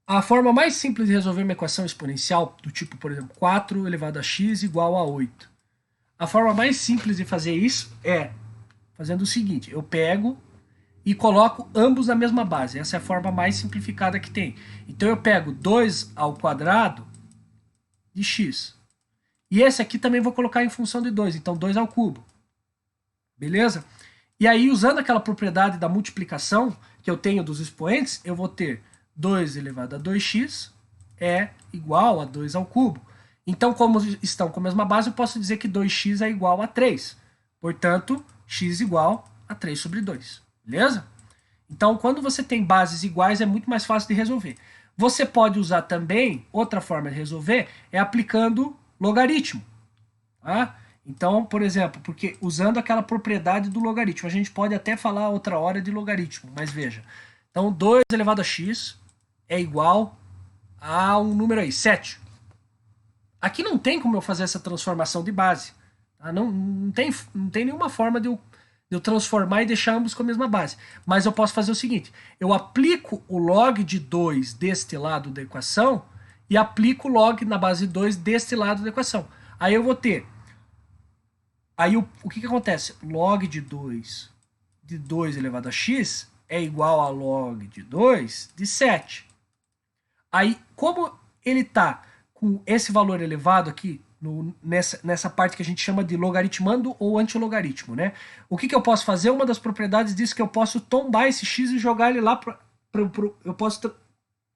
a forma mais simples de resolver uma equação exponencial, do tipo, por exemplo, 4 elevado a x igual a 8. A forma mais simples de fazer isso é fazendo o seguinte. Eu pego e coloco ambos na mesma base. Essa é a forma mais simplificada que tem. Então eu pego 2 ao quadrado de x. E esse aqui também vou colocar em função de 2. Então 2 ao cubo. Beleza? E aí, usando aquela propriedade da multiplicação que eu tenho dos expoentes, eu vou ter 2 elevado a 2x é igual a 2 ao cubo. Então, como estão com a mesma base, eu posso dizer que 2x é igual a 3. Portanto, x igual a 3 sobre 2. Beleza? Então, quando você tem bases iguais, é muito mais fácil de resolver. Você pode usar também, outra forma de resolver, é aplicando logaritmo. Tá? Então, por exemplo, porque usando aquela propriedade do logaritmo, a gente pode até falar outra hora de logaritmo, mas veja. Então, 2 elevado a x é igual a um número aí, 7. Aqui não tem como eu fazer essa transformação de base. Tá? Não tem nenhuma forma de eu transformar e deixar ambos com a mesma base. Mas eu posso fazer o seguinte, eu aplico o log de 2 deste lado da equação e aplico o log na base 2 deste lado da equação. Aí eu vou ter... Aí o que acontece? Log de 2 elevado a x é igual a log de 2 de 7. Aí, como ele está com esse valor elevado aqui, nessa parte que a gente chama de logaritmando ou antilogaritmo, né? O que eu posso fazer? Uma das propriedades diz que eu posso tombar esse x e jogar ele lá eu posso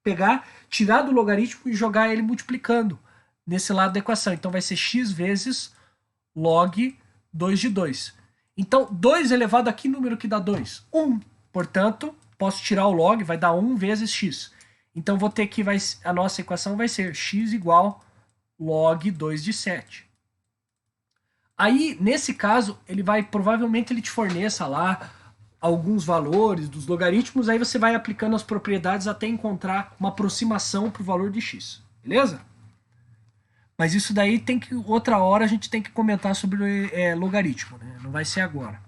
pegar, tirar do logaritmo e jogar ele multiplicando nesse lado da equação. Então vai ser x vezes log 2 de 2. Então, 2 elevado a que número que dá 2? 1. Portanto, posso tirar o log, vai dar 1 vezes x. Então, vou ter que a nossa equação vai ser x igual log 2 de 7. Aí, nesse caso, provavelmente ele te forneça lá alguns valores dos logaritmos, aí você vai aplicando as propriedades até encontrar uma aproximação para o valor de x. Beleza? Mas isso daí outra hora a gente tem que comentar sobre logaritmo, né? Não vai ser agora.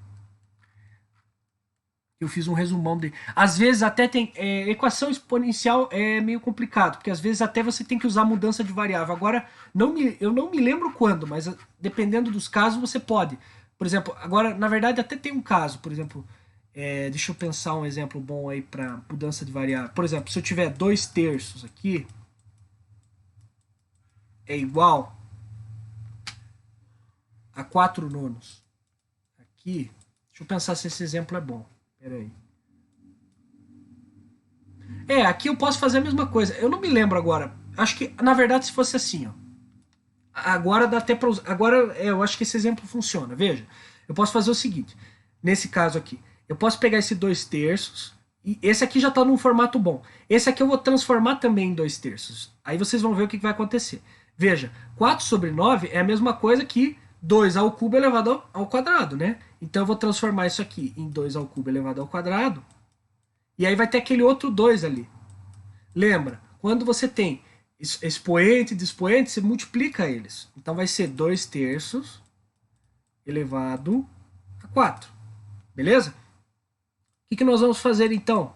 Eu fiz um resumão de. Às vezes até tem. Equação exponencial é meio complicado, porque às vezes até você tem que usar mudança de variável. Agora, eu não me lembro quando, mas dependendo dos casos, você pode. Por exemplo, agora, na verdade, até tem um caso, por exemplo. Deixa eu pensar um exemplo bom aí para mudança de variável. Por exemplo, se eu tiver 2/3 aqui, é igual a 4/9. Aqui, deixa eu pensar se esse exemplo é bom. Pera aí. Aqui eu posso fazer a mesma coisa. Eu não me lembro agora. Acho que, na verdade, se fosse assim, ó. Agora dá até para usar. Agora eu acho que esse exemplo funciona. Veja, eu posso fazer o seguinte. Nesse caso aqui, eu posso pegar esse 2/3 e esse aqui já está num formato bom. Esse aqui eu vou transformar também em 2/3. Aí vocês vão ver o que vai acontecer. Veja, 4/9 é a mesma coisa que 2 ao cubo elevado ao quadrado, né? Então eu vou transformar isso aqui em 2 ao cubo elevado ao quadrado. E aí vai ter aquele outro 2 ali. Lembra, quando você tem expoente e dispoente, você multiplica eles. Então vai ser 2/3 elevado a 4. Beleza? O que nós vamos fazer então?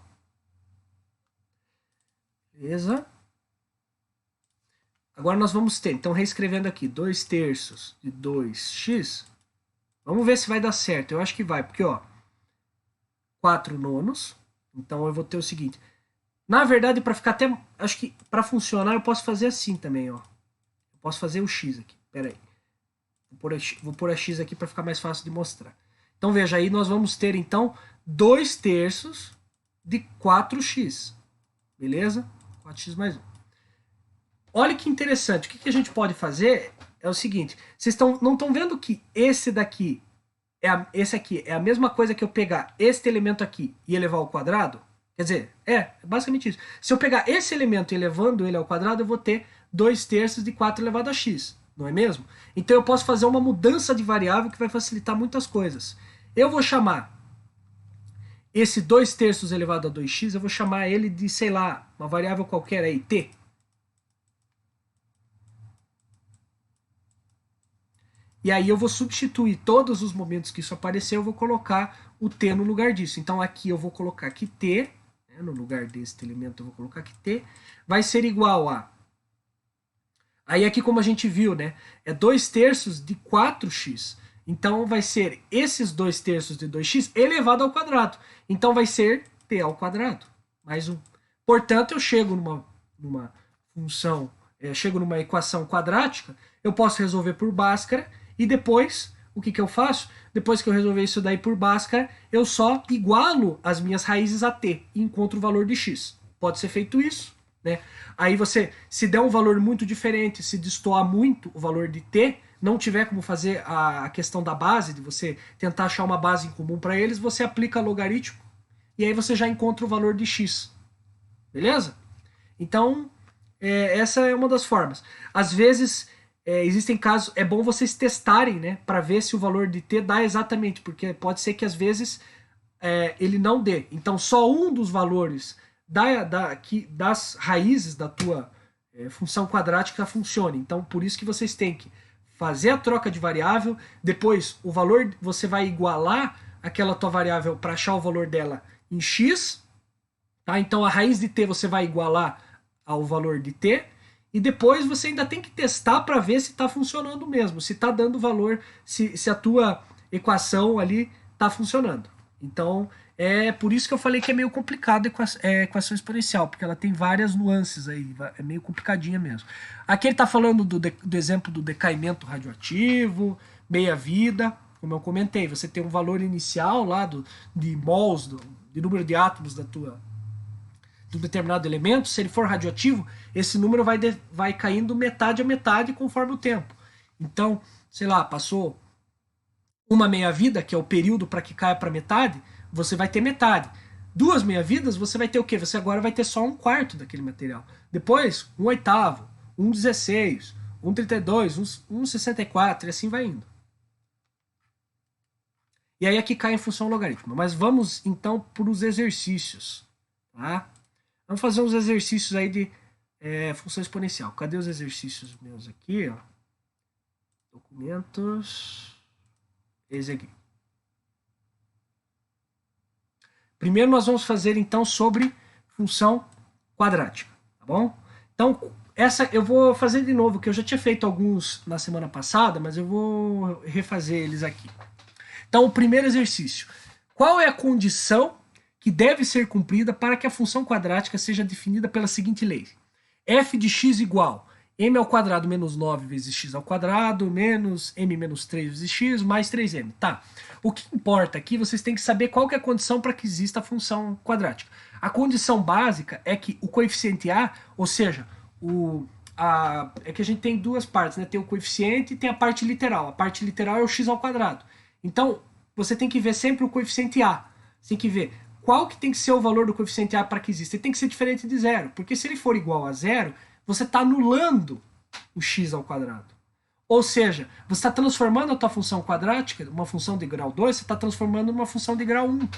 Beleza? Agora nós vamos ter, então reescrevendo aqui, 2/3 de 2x. Vamos ver se vai dar certo. Eu acho que vai, porque ó, 4/9. Então eu vou ter o seguinte. Na verdade, para ficar até, acho que para funcionar eu posso fazer assim também, ó. Eu posso fazer o x aqui. Pera aí. Vou pôr a x aqui para ficar mais fácil de mostrar. Então veja, aí nós vamos ter então 2/3 de 4x. Beleza? 4x mais 1. Olha que interessante. O que a gente pode fazer é o seguinte. Vocês não estão vendo que esse daqui, esse aqui é a mesma coisa que eu pegar este elemento aqui e elevar ao quadrado? Quer dizer, é basicamente isso. Se eu pegar esse elemento e elevando ele ao quadrado, eu vou ter 2/3 de 4 elevado a x. Não é mesmo? Então eu posso fazer uma mudança de variável que vai facilitar muitas coisas. Eu vou chamar esse 2/3 elevado a 2x, eu vou chamar ele de, sei lá, uma variável qualquer aí, t. E aí eu vou substituir todos os momentos que isso aparecer, eu vou colocar o t no lugar disso. Então aqui eu vou colocar que t, né, no lugar deste elemento eu vou colocar que t, vai ser igual a... Aí aqui como a gente viu, né, é 2/3 de 4x. Então vai ser esses 2/3 de 2x elevado ao quadrado. Então vai ser t ao quadrado, mais 1. Portanto, eu chego numa função, chego numa equação quadrática, eu posso resolver por Bhaskara e depois, o que eu faço? Depois que eu resolver isso daí por Bhaskara, eu só igualo as minhas raízes a t e encontro o valor de x. Pode ser feito isso, né? Aí você, se der um valor muito diferente, se destoar muito o valor de t, não tiver como fazer a questão da base, de você tentar achar uma base em comum para eles, você aplica logaritmo e aí você já encontra o valor de x. Beleza? Então, essa é uma das formas. Às vezes, existem casos, é bom vocês testarem, né, para ver se o valor de t dá exatamente, porque pode ser que às vezes ele não dê. Então, só um dos valores das raízes da tua função quadrática funcione. Então, por isso que vocês têm que fazer a troca de variável, depois o valor você vai igualar aquela tua variável para achar o valor dela em x, tá? Então a raiz de t você vai igualar ao valor de t, e depois você ainda tem que testar para ver se está funcionando mesmo, se está dando valor, se a tua equação ali está funcionando. Então é por isso que eu falei que é meio complicado a equação exponencial, porque ela tem várias nuances aí, é meio complicadinha mesmo. Aqui ele está falando do exemplo do decaimento radioativo, meia-vida, como eu comentei, você tem um valor inicial lá de mols, de número de átomos de um determinado elemento, se ele for radioativo, esse número vai caindo metade a metade conforme o tempo. Então, sei lá, passou uma meia-vida, que é o período para que caia para metade, você vai ter metade. 2 meia-vidas, você vai ter o quê? Você agora vai ter só 1/4 daquele material. Depois, 1/8, 1/16, 1/32, 1/64, e assim vai indo. E aí aqui cai em função logarítmica. Mas vamos então para os exercícios. Tá? Vamos fazer uns exercícios aí de função exponencial. Cadê os exercícios meus aqui? Ó? Documentos. Esse aqui. Primeiro nós vamos fazer então sobre função quadrática, tá bom? Então, essa eu vou fazer de novo, que eu já tinha feito alguns na semana passada, mas eu vou refazer eles aqui. Então, o primeiro exercício. Qual é a condição que deve ser cumprida para que a função quadrática seja definida pela seguinte lei? F de x igual m ao quadrado menos 9 vezes x ao quadrado menos m menos 3 vezes x mais 3m. Tá. O que importa aqui, vocês têm que saber qual que é a condição para que exista a função quadrática. A condição básica é que o coeficiente a, ou seja, é que a gente tem duas partes, né? Tem o coeficiente e tem a parte literal. A parte literal é o x ao quadrado. Então, você tem que ver sempre o coeficiente a. Você tem que ver qual que tem que ser o valor do coeficiente a para que exista. Ele tem que ser diferente de zero, porque se ele for igual a zero, você está anulando o x ao quadrado. Ou seja, você está transformando a tua função quadrática, uma função de grau 2, você está transformando numa função de grau 1.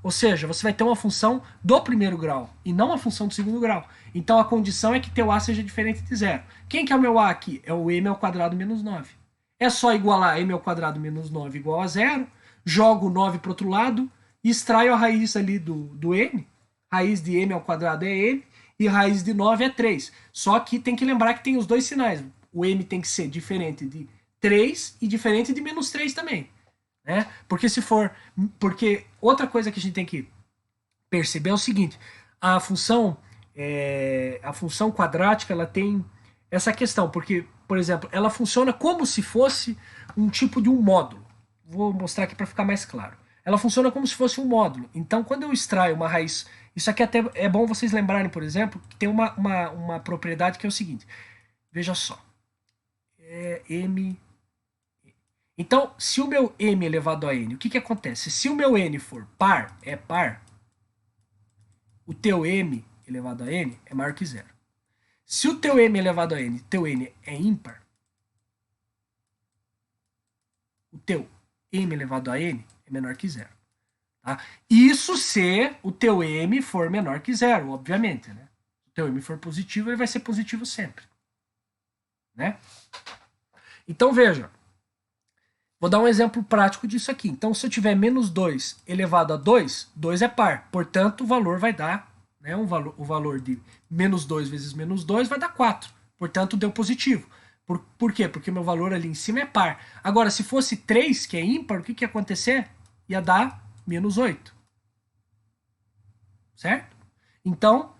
Ou seja, você vai ter uma função do primeiro grau e não uma função do segundo grau. Então a condição é que teu a seja diferente de zero. Quem que é o meu a aqui? É o m ao quadrado menos 9. É só igualar m ao quadrado menos 9 igual a zero, jogo o 9 para o outro lado e extraio a raiz ali do m. Raiz de m ao quadrado é m e raiz de 9 é 3. Só que tem que lembrar que tem os dois sinais. O m tem que ser diferente de 3 e diferente de menos 3 também. Né? Porque se for... Porque outra coisa que a gente tem que perceber é o seguinte. A função quadrática ela tem essa questão. Porque, por exemplo, ela funciona como se fosse um tipo de um módulo. Vou mostrar aqui para ficar mais claro. Ela funciona como se fosse um módulo. Então, quando eu extraio uma raiz... Isso aqui até é bom vocês lembrarem, por exemplo, que tem uma propriedade que é o seguinte. Veja só. M... Então, se o meu m elevado a n, o que que acontece? Se o meu n for par, o teu m elevado a n é maior que zero. Se o teu m elevado a n, teu n é ímpar, o teu m elevado a n é menor que zero. Tá? Isso se o teu m for menor que zero, obviamente. Né? Se o teu m for positivo, ele vai ser positivo sempre. Né? Então, veja. Vou dar um exemplo prático disso aqui. Então, se eu tiver menos 2 elevado a 2, 2 é par. Portanto, o valor vai dar, né, o valor de menos 2 vezes menos 2 vai dar 4. Portanto, deu positivo. Por quê? Porque meu valor ali em cima é par. Agora, se fosse 3, que é ímpar, o que ia acontecer? Ia dar menos 8. Certo? Então,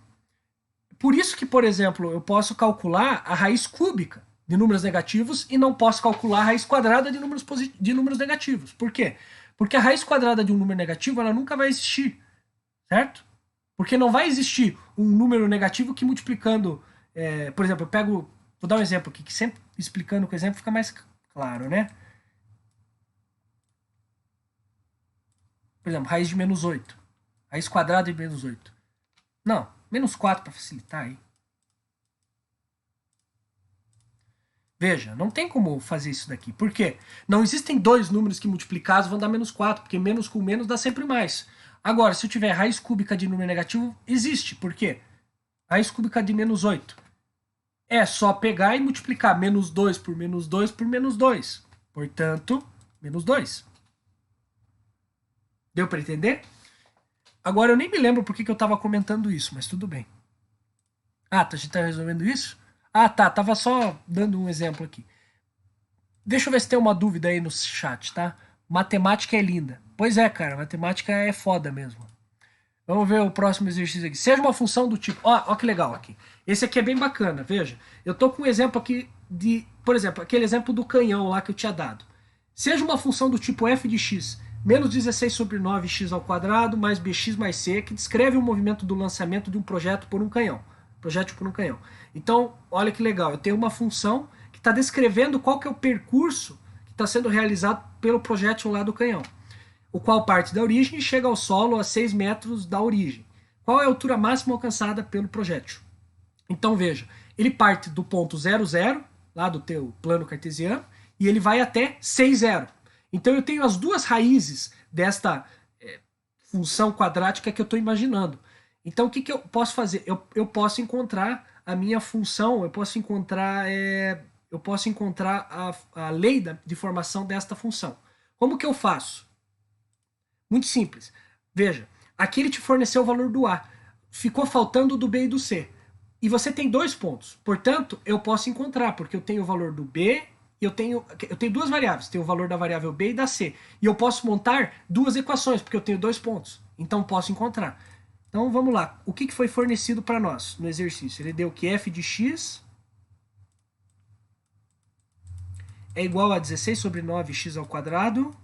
por isso que, por exemplo, eu posso calcular a raiz cúbica de números negativos e não posso calcular a raiz quadrada de números negativos. Por quê? Porque a raiz quadrada de um número negativo ela nunca vai existir, certo? Porque não vai existir um número negativo que multiplicando... por exemplo, eu pego... Vou dar um exemplo aqui, que sempre explicando com o exemplo fica mais claro, né? Por exemplo, raiz de menos 8. Raiz quadrada de menos 8. Não, menos 4 para facilitar aí. Veja, não tem como fazer isso daqui. Por quê? Não existem dois números que multiplicados vão dar menos 4, porque menos com menos dá sempre mais. Agora, se eu tiver raiz cúbica de número negativo, existe. Por quê? Raiz cúbica de menos 8. É só pegar e multiplicar menos 2 por menos 2 por menos 2. Portanto, menos 2. Deu para entender? Agora, eu nem me lembro por que eu estava comentando isso, mas tudo bem. Ah, a gente está resolvendo isso? Ah, tá. Tava só dando um exemplo aqui. Deixa eu ver se tem uma dúvida aí no chat, tá? Matemática é linda. Pois é, cara. Matemática é foda mesmo. Vamos ver o próximo exercício aqui. Seja uma função do tipo... Ó que legal aqui. Esse aqui é bem bacana, veja. Eu tô com um exemplo aqui de... Por exemplo, aquele exemplo do canhão lá que eu tinha dado. Seja uma função do tipo f de x menos 16 sobre 9 x ao quadrado mais bx mais c, que descreve o movimento do lançamento de um projétil por um canhão. Projétil por um canhão. Então, olha que legal. Eu tenho uma função que está descrevendo qual que é o percurso que está sendo realizado pelo projétil lá do canhão. O qual parte da origem e chega ao solo a 6 metros da origem. Qual é a altura máxima alcançada pelo projétil? Então, veja. Ele parte do ponto 0, 0, lá do teu plano cartesiano, e ele vai até 6, 0. Então, eu tenho as duas raízes desta função quadrática que eu estou imaginando. Então, o que eu posso fazer? Eu posso encontrar a minha função, eu posso encontrar a lei de formação desta função. Como que eu faço? Muito simples. Veja, Aqui ele te forneceu o valor do A. Ficou faltando o do B e do C. E você tem 2 pontos. Portanto, eu posso encontrar, porque eu tenho o valor do B e eu tenho duas variáveis. Tenho o valor da variável B e da C. E eu posso montar duas equações, porque eu tenho 2 pontos. Então, posso encontrar. Então, vamos lá. O que foi fornecido para nós no exercício? Ele deu que f de x é igual a 16 sobre 9x ao quadrado.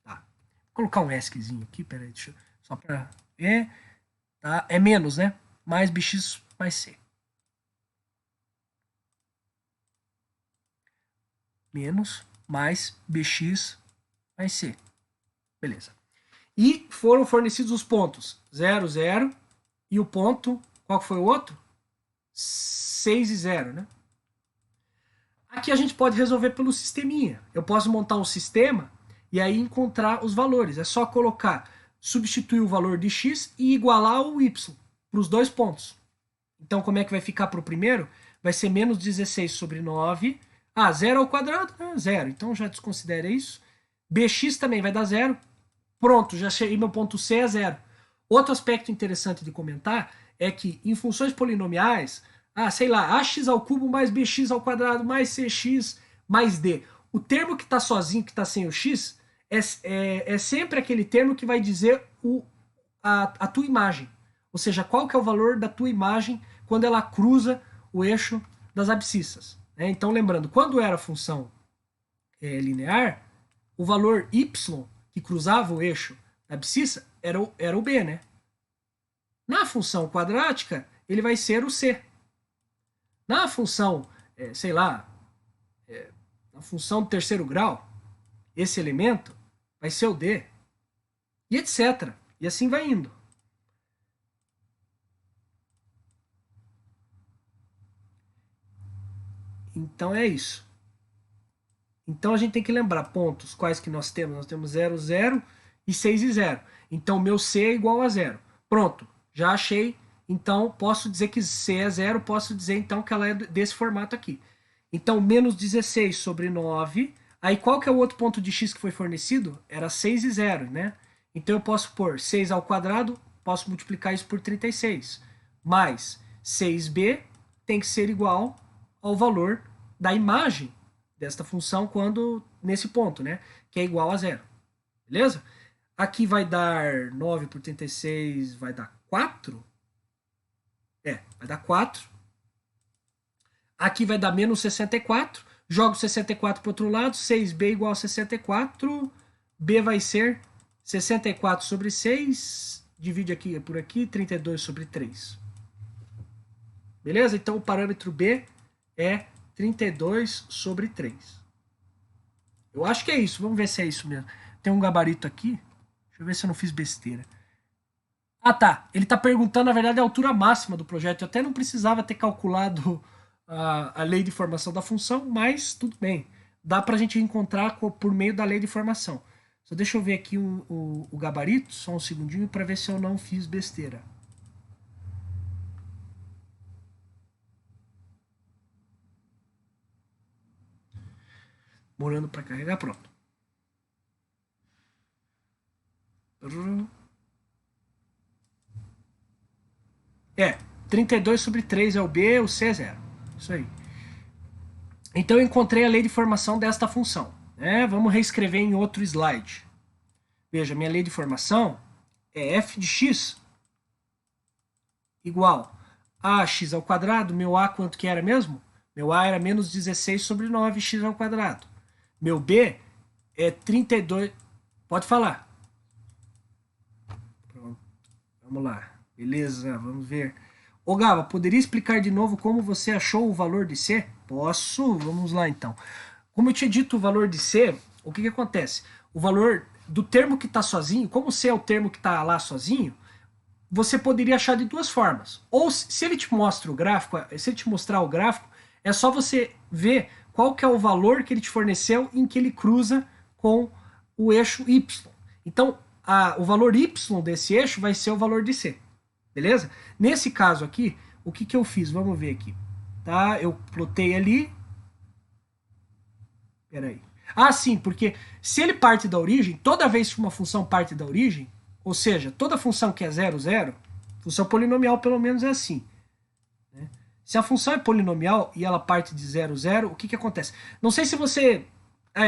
Tá. Vou colocar um ESCzinho aqui, peraí, só para ver. Tá? É menos, né? Mais bx mais c. Menos mais bx mais c. Beleza. E foram fornecidos os pontos 0, 0 e o ponto, qual foi o outro? 6 e 0, né? Aqui a gente pode resolver pelo sisteminha. Eu posso montar um sistema e aí encontrar os valores. É só colocar, substituir o valor de x e igualar o y para os 2 pontos. Então, como é que vai ficar para o primeiro? Vai ser menos 16 sobre 9. Ah, 0 ao quadrado? Ah, 0. Então, já desconsidera isso. Bx também vai dar 0. Pronto, já cheguei, meu ponto C é 0. Outro aspecto interessante de comentar é que em funções polinomiais, sei lá, ax ao cubo mais bx ao quadrado mais cx mais d. O termo que está sozinho, que está sem o x, é sempre aquele termo que vai dizer a tua imagem. Ou seja, qual que é o valor da tua imagem quando ela cruza o eixo das abscissas. Né? Então, lembrando, quando era função linear, o valor y que cruzava o eixo da abscissa era o b, né? Na função quadrática, ele vai ser o c. Na função, sei lá, na função do terceiro grau, esse elemento vai ser o d. E etc. E assim vai indo. Então é isso. Então a gente tem que lembrar pontos quais que nós temos. Nós temos 0, 0 e 6 e 0. Então meu C é igual a 0. Pronto, já achei. Então posso dizer que C é 0, posso dizer então que ela é desse formato aqui. Então menos 16 sobre 9. Aí qual que é o outro ponto de x que foi fornecido? Era 6 e 0, né? Então eu posso pôr 6 ao quadrado, posso multiplicar isso por 36. Mais 6b tem que ser igual ao valor da imagem desta função quando nesse ponto, né? Que é igual a 0. Beleza? Aqui vai dar 9 por 36, vai dar 4. Vai dar 4. Aqui vai dar menos 64. Jogo 64 para o outro lado. 6b igual a 64. B vai ser 64 sobre 6. Divide aqui por aqui. 32 sobre 3. Beleza? Então o parâmetro B é 32 sobre 3. Eu acho que é isso. Vamos ver se é isso mesmo. Tem um gabarito aqui. Deixa eu ver se eu não fiz besteira. Ah, tá. Ele está perguntando, na verdade, a altura máxima do projeto. Eu até não precisava ter calculado a lei de formação da função, mas tudo bem. Dá para a gente encontrar por meio da lei de formação. Só deixa eu ver aqui o gabarito, só um segundinho, para ver se eu não fiz besteira. Morando para carregar, pronto. 32 sobre 3 é o B, o C é 0. Isso aí. Então eu encontrei a lei de formação desta função. Né? Vamos reescrever em outro slide. Veja, minha lei de formação é f de x igual a x ao quadrado. Meu a quanto que era mesmo? Meu a era menos 16 sobre 9x ao quadrado. Meu b é 32... Pode falar. Pronto. Vamos lá. Beleza, vamos ver. Ô Gava, poderia explicar de novo como você achou o valor de C? Posso? Vamos lá então. Como eu tinha dito o valor de C, o que acontece? O valor do termo que está sozinho, como C é o termo que está lá sozinho, você poderia achar de duas formas. Ou se ele te mostra o gráfico, se ele te mostrar o gráfico, é só você ver qual que é o valor que ele te forneceu em que ele cruza com o eixo Y. Então, o valor Y desse eixo vai ser o valor de C. Beleza? Nesse caso aqui, o que eu fiz? Vamos ver aqui. Tá? Eu plotei ali. Peraí. Ah, sim, porque se ele parte da origem, toda vez que uma função parte da origem, Ou seja, toda função que é 0, 0, função polinomial pelo menos é assim. Né? Se a função é polinomial e ela parte de 0, 0, o que, que acontece? Não sei se você...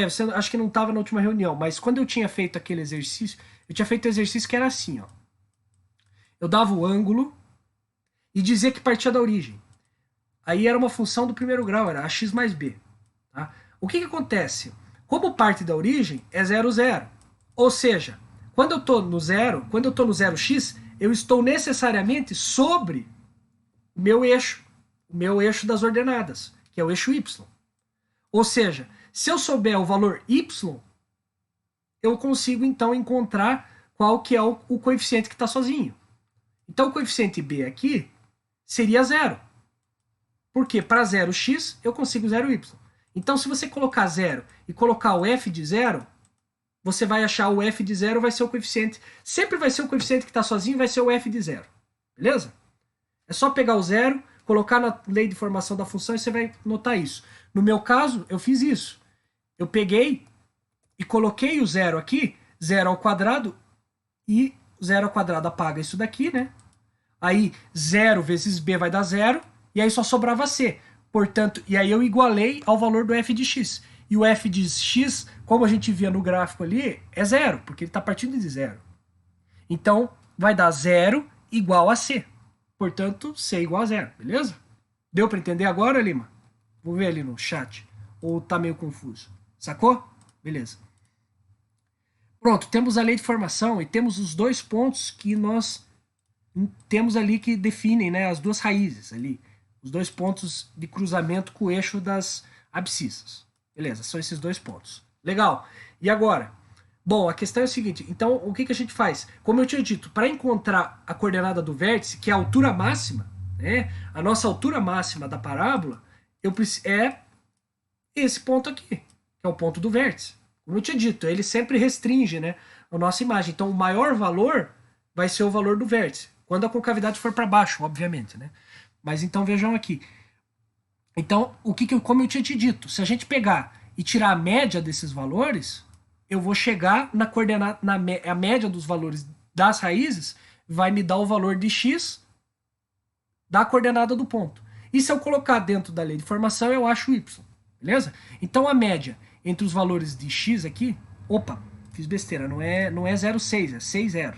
você acho que não estava na última reunião, mas quando eu tinha feito aquele exercício, eu tinha feito um exercício que era assim, ó. Eu dava o ângulo e dizia que partia da origem. Aí era uma função do primeiro grau, era ax mais b. Tá? O que, que acontece? Como parte da origem é 0, 0. Ou seja, quando eu estou no 0, quando eu estou no 0x, eu estou necessariamente sobre o meu eixo das ordenadas, que é o eixo y. Ou seja, se eu souber o valor y, eu consigo então encontrar qual que é o coeficiente que está sozinho. Então o coeficiente b aqui seria 0. Porque para 0x eu consigo 0y. Então se você colocar 0 e colocar o f de 0, você vai achar o f de 0 vai ser o coeficiente. Sempre vai ser o coeficiente que está sozinho, vai ser o f de 0. Beleza? É só pegar o 0, colocar na lei de formação da função e você vai notar isso. No meu caso, eu fiz isso. Eu peguei e coloquei o 0 aqui, 0 ao quadrado, e 0 ao quadrado apaga isso daqui, né? Aí 0 vezes b vai dar 0, e aí só sobrava c. Portanto, e aí eu igualei ao valor do f de x. E o f de x, como a gente via no gráfico ali, é 0, porque ele está partindo de 0. Então, vai dar 0 igual a c. Portanto, c igual a 0, beleza? Deu para entender agora, Lima? Vou ver ali no chat. Ou tá meio confuso? Sacou? Beleza. Pronto, temos a lei de formação e temos os dois pontos que nós temos ali que definem, né, as duas raízes ali. Os dois pontos de cruzamento com o eixo das abscissas. Beleza, são esses dois pontos. Legal. E agora? Bom, a questão é a seguinte. Então, o que, que a gente faz? Como eu tinha dito, para encontrar a coordenada do vértice, que é a altura máxima, né, a nossa altura máxima da parábola, é esse ponto aqui, que é o ponto do vértice. Como eu tinha dito, ele sempre restringe, né, a nossa imagem. Então, o maior valor vai ser o valor do vértice, quando a concavidade for para baixo, obviamente, né? Mas então vejam aqui. Então, como eu tinha te dito, se a gente pegar e tirar a média desses valores, eu vou chegar na coordenada, a média dos valores das raízes vai me dar o valor de x da coordenada do ponto. E se eu colocar dentro da lei de formação, eu acho y. Beleza? Então a média entre os valores de x aqui, opa, fiz besteira, não é 0,6, é 6,0.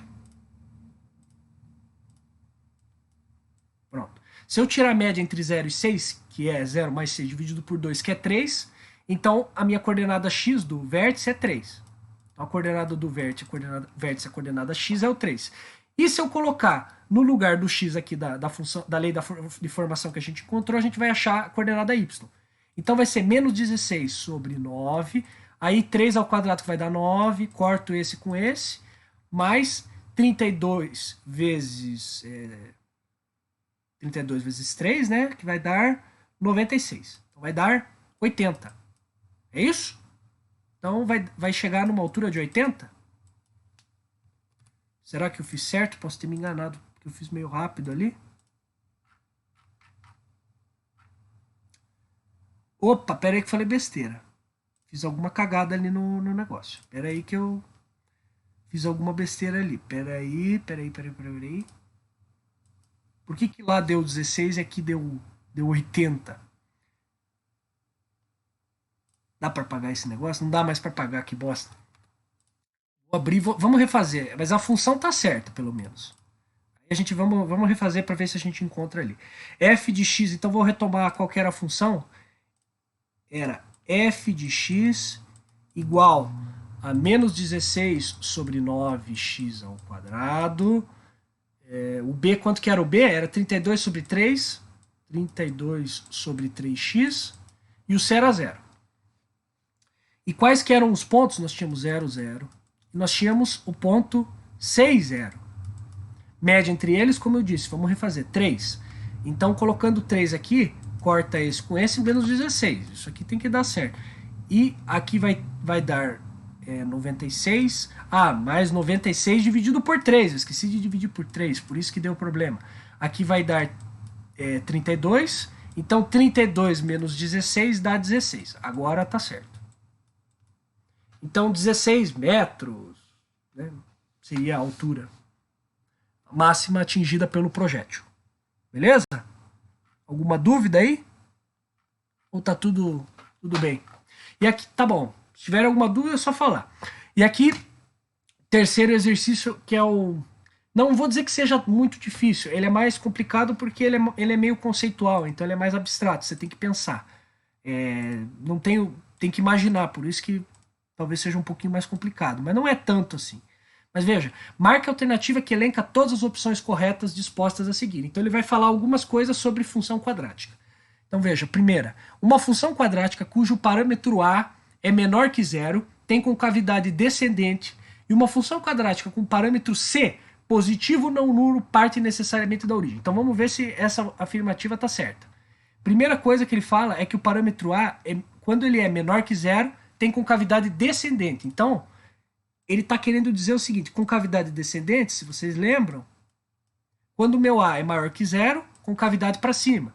Pronto. Se eu tirar a média entre 0 e 6, que é 0 mais 6 dividido por 2, que é 3, então a minha coordenada x do vértice é 3. Então a coordenada do vértice, a coordenada x é o 3. E se eu colocar no lugar do x aqui da função, da lei de formação que a gente encontrou, a gente vai achar a coordenada y. Então vai ser menos 16 sobre 9, aí 3 ao quadrado que vai dar 9, corto esse com esse, mais 32 vezes 3, né, que vai dar 96. Então vai dar 80. É isso? Então vai chegar numa altura de 80? Será que eu fiz certo? Posso ter me enganado, porque eu fiz meio rápido ali. Opa, pera aí que falei besteira. Fiz alguma cagada ali no negócio. Pera aí que eu fiz alguma besteira ali. Pera aí. Por que lá deu 16 e aqui deu 80? Dá para pagar esse negócio? Não dá mais para pagar, que bosta. Vou abrir, vamos refazer. Mas a função tá certa, pelo menos. Aí a gente vamos refazer para ver se a gente encontra ali. F de x, então vou retomar qual que era a função. Era f de x igual a menos 16 sobre 9x ao quadrado. O b, quanto que era o b? Era 32 sobre 3. 32 sobre 3x. E o c era 0. E quais que eram os pontos? Nós tínhamos 0, 0. E nós tínhamos o ponto 6, 0. Média entre eles, como eu disse, vamos refazer, 3. Então, colocando 3 aqui, corta esse com esse, menos 16. Isso aqui tem que dar certo. E aqui vai dar 96. Mais 96 dividido por 3. Eu esqueci de dividir por 3, por isso que deu problema. Aqui vai dar 32. Então, 32 menos 16 dá 16. Agora tá certo. Então, 16 metros, né? seria a altura máxima atingida pelo projétil. Beleza? Alguma dúvida aí? Ou tá tudo bem? E aqui, tá bom. Se tiver alguma dúvida, é só falar. E aqui, terceiro exercício, que é o... Não vou dizer que seja muito difícil. Ele é mais complicado porque ele é meio conceitual, então ele é mais abstrato. Você tem que pensar. Não tem que imaginar, por isso que talvez seja um pouquinho mais complicado. Mas não é tanto assim. Mas veja, marque a alternativa que elenca todas as opções corretas dispostas a seguir. Então ele vai falar algumas coisas sobre função quadrática. Então veja, primeira, uma função quadrática cujo parâmetro a é menor que zero, tem concavidade descendente, e uma função quadrática com parâmetro c, positivo não nulo, parte necessariamente da origem. Então vamos ver se essa afirmativa está certa. Primeira coisa que ele fala é que o parâmetro a, quando ele é menor que zero, tem concavidade descendente. Então, ele está querendo dizer o seguinte, concavidade descendente, se vocês lembram, quando o meu a é maior que zero, concavidade para cima.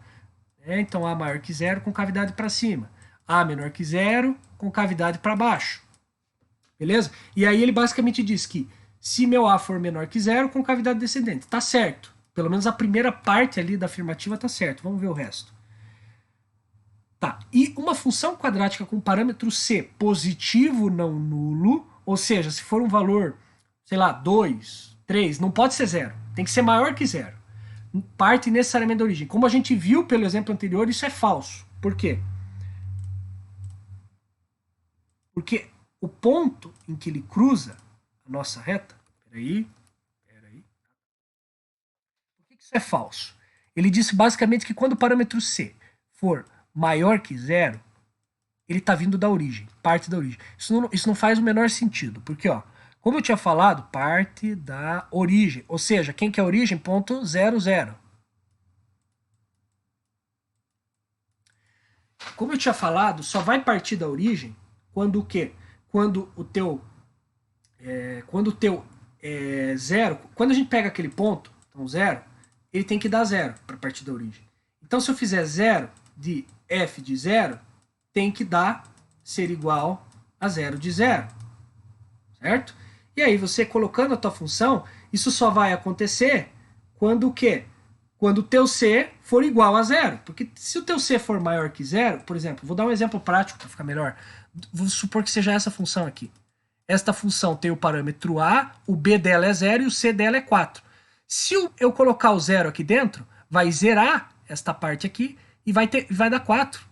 Então, A maior que zero, concavidade para cima. A menor que zero, concavidade para baixo. Beleza? E aí ele basicamente diz que se meu A for menor que zero, concavidade descendente. Tá certo. Pelo menos a primeira parte ali da afirmativa tá certo. Vamos ver o resto. Tá. E uma função quadrática com parâmetro c positivo não nulo, ou seja, se for um valor, sei lá, 2, 3, não pode ser zero. Tem que ser maior que zero. Parte necessariamente da origem. Como a gente viu pelo exemplo anterior, isso é falso. Por quê? Porque o ponto em que ele cruza a nossa reta... Peraí. Por que isso é falso? Ele disse basicamente que quando o parâmetro c for maior que zero, ele está vindo da origem, parte da origem. Isso não faz o menor sentido, porque, ó, como eu tinha falado, parte da origem, ou seja, quem que é a origem? Ponto 0, 0. Como eu tinha falado, só vai partir da origem quando o quê? Quando o teu zero, quando a gente pega aquele ponto, então zero, ele tem que dar zero para partir da origem. Então se eu fizer zero de f de zero, tem que ser igual a zero de zero, certo? E aí você colocando a tua função, isso só vai acontecer quando o quê? Quando o teu c for igual a zero. Porque se o teu c for maior que zero, por exemplo, vou dar um exemplo prático para ficar melhor. Vou supor que seja essa função aqui. Esta função tem o parâmetro a, o b dela é zero e o c dela é 4. Se eu colocar o zero aqui dentro, vai zerar esta parte aqui e vai dar 4.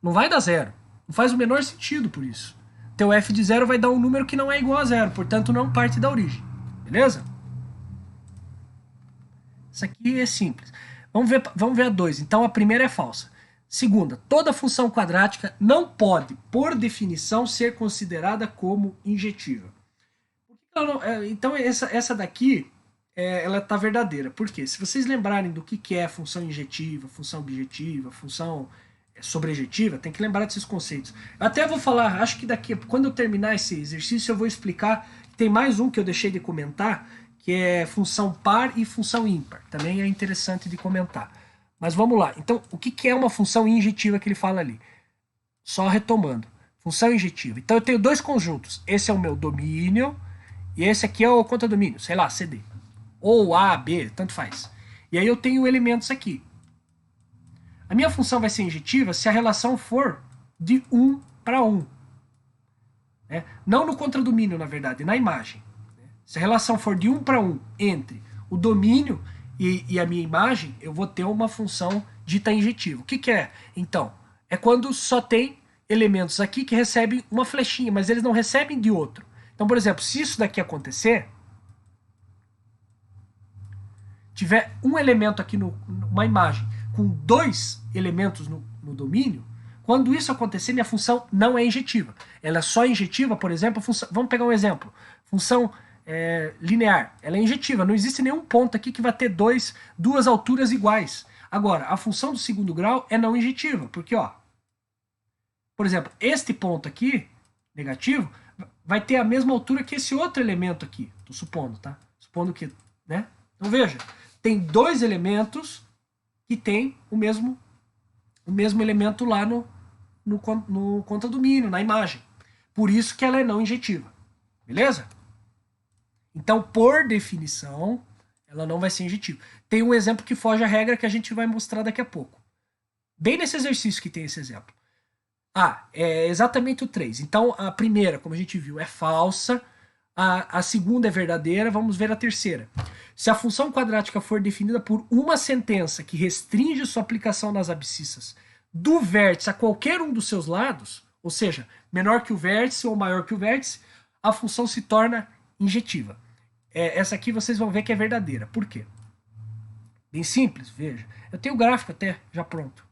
Não vai dar zero. Não faz o menor sentido por isso. Teu f de zero vai dar um número que não é igual a zero, portanto não parte da origem. Beleza? Isso aqui é simples. Vamos ver a 2. Então a primeira é falsa. Segunda, toda função quadrática não pode, por definição, ser considerada como injetiva. Então essa daqui, ela está verdadeira. Por quê? Se vocês lembrarem do que é função injetiva, função objetiva, função sobrejetiva, tem que lembrar desses conceitos. Eu até vou falar, acho que quando eu terminar esse exercício, eu vou explicar. Tem mais um que eu deixei de comentar, que é função par e função ímpar. Também é interessante de comentar. Mas vamos lá. Então, o que é uma função injetiva que ele fala ali? Só retomando. Função injetiva. Então, eu tenho dois conjuntos. Esse é o meu domínio e esse aqui é o contradomínio, sei lá, CD. Ou A, B, tanto faz. E aí eu tenho elementos aqui. A minha função vai ser injetiva se a relação for de 1 para 1. Não no contradomínio, na verdade, na imagem. Se a relação for de 1 para 1 entre o domínio e a minha imagem, eu vou ter uma função dita injetiva. O que é? Então, é quando só tem elementos aqui que recebem uma flechinha, mas eles não recebem de outro. Então, por exemplo, se isso daqui acontecer, tiver um elemento aqui numa imagem com dois elementos no domínio, quando isso acontecer, minha função não é injetiva. Ela é só injetiva, por exemplo, vamos pegar um exemplo. Função linear, ela é injetiva, não existe nenhum ponto aqui que vai ter duas alturas iguais. Agora, a função do segundo grau é não injetiva, porque, ó, por exemplo, este ponto aqui, negativo, vai ter a mesma altura que esse outro elemento aqui, tô supondo, tá? Supondo que, né? Então veja, tem dois elementos que tem o mesmo elemento lá no contradomínio, na imagem. Por isso que ela é não injetiva. Beleza? Então, por definição, ela não vai ser injetiva. Tem um exemplo que foge à regra que a gente vai mostrar daqui a pouco. Bem nesse exercício que tem esse exemplo. É exatamente o 3. Então, a primeira, como a gente viu, é falsa. A segunda é verdadeira. Vamos ver a terceira. Se a função quadrática for definida por uma sentença que restringe sua aplicação nas abscissas do vértice a qualquer um dos seus lados, ou seja, menor que o vértice ou maior que o vértice, a função se torna injetiva. Essa aqui vocês vão ver que é verdadeira. Por quê? Bem simples, veja. Eu tenho o gráfico até já pronto.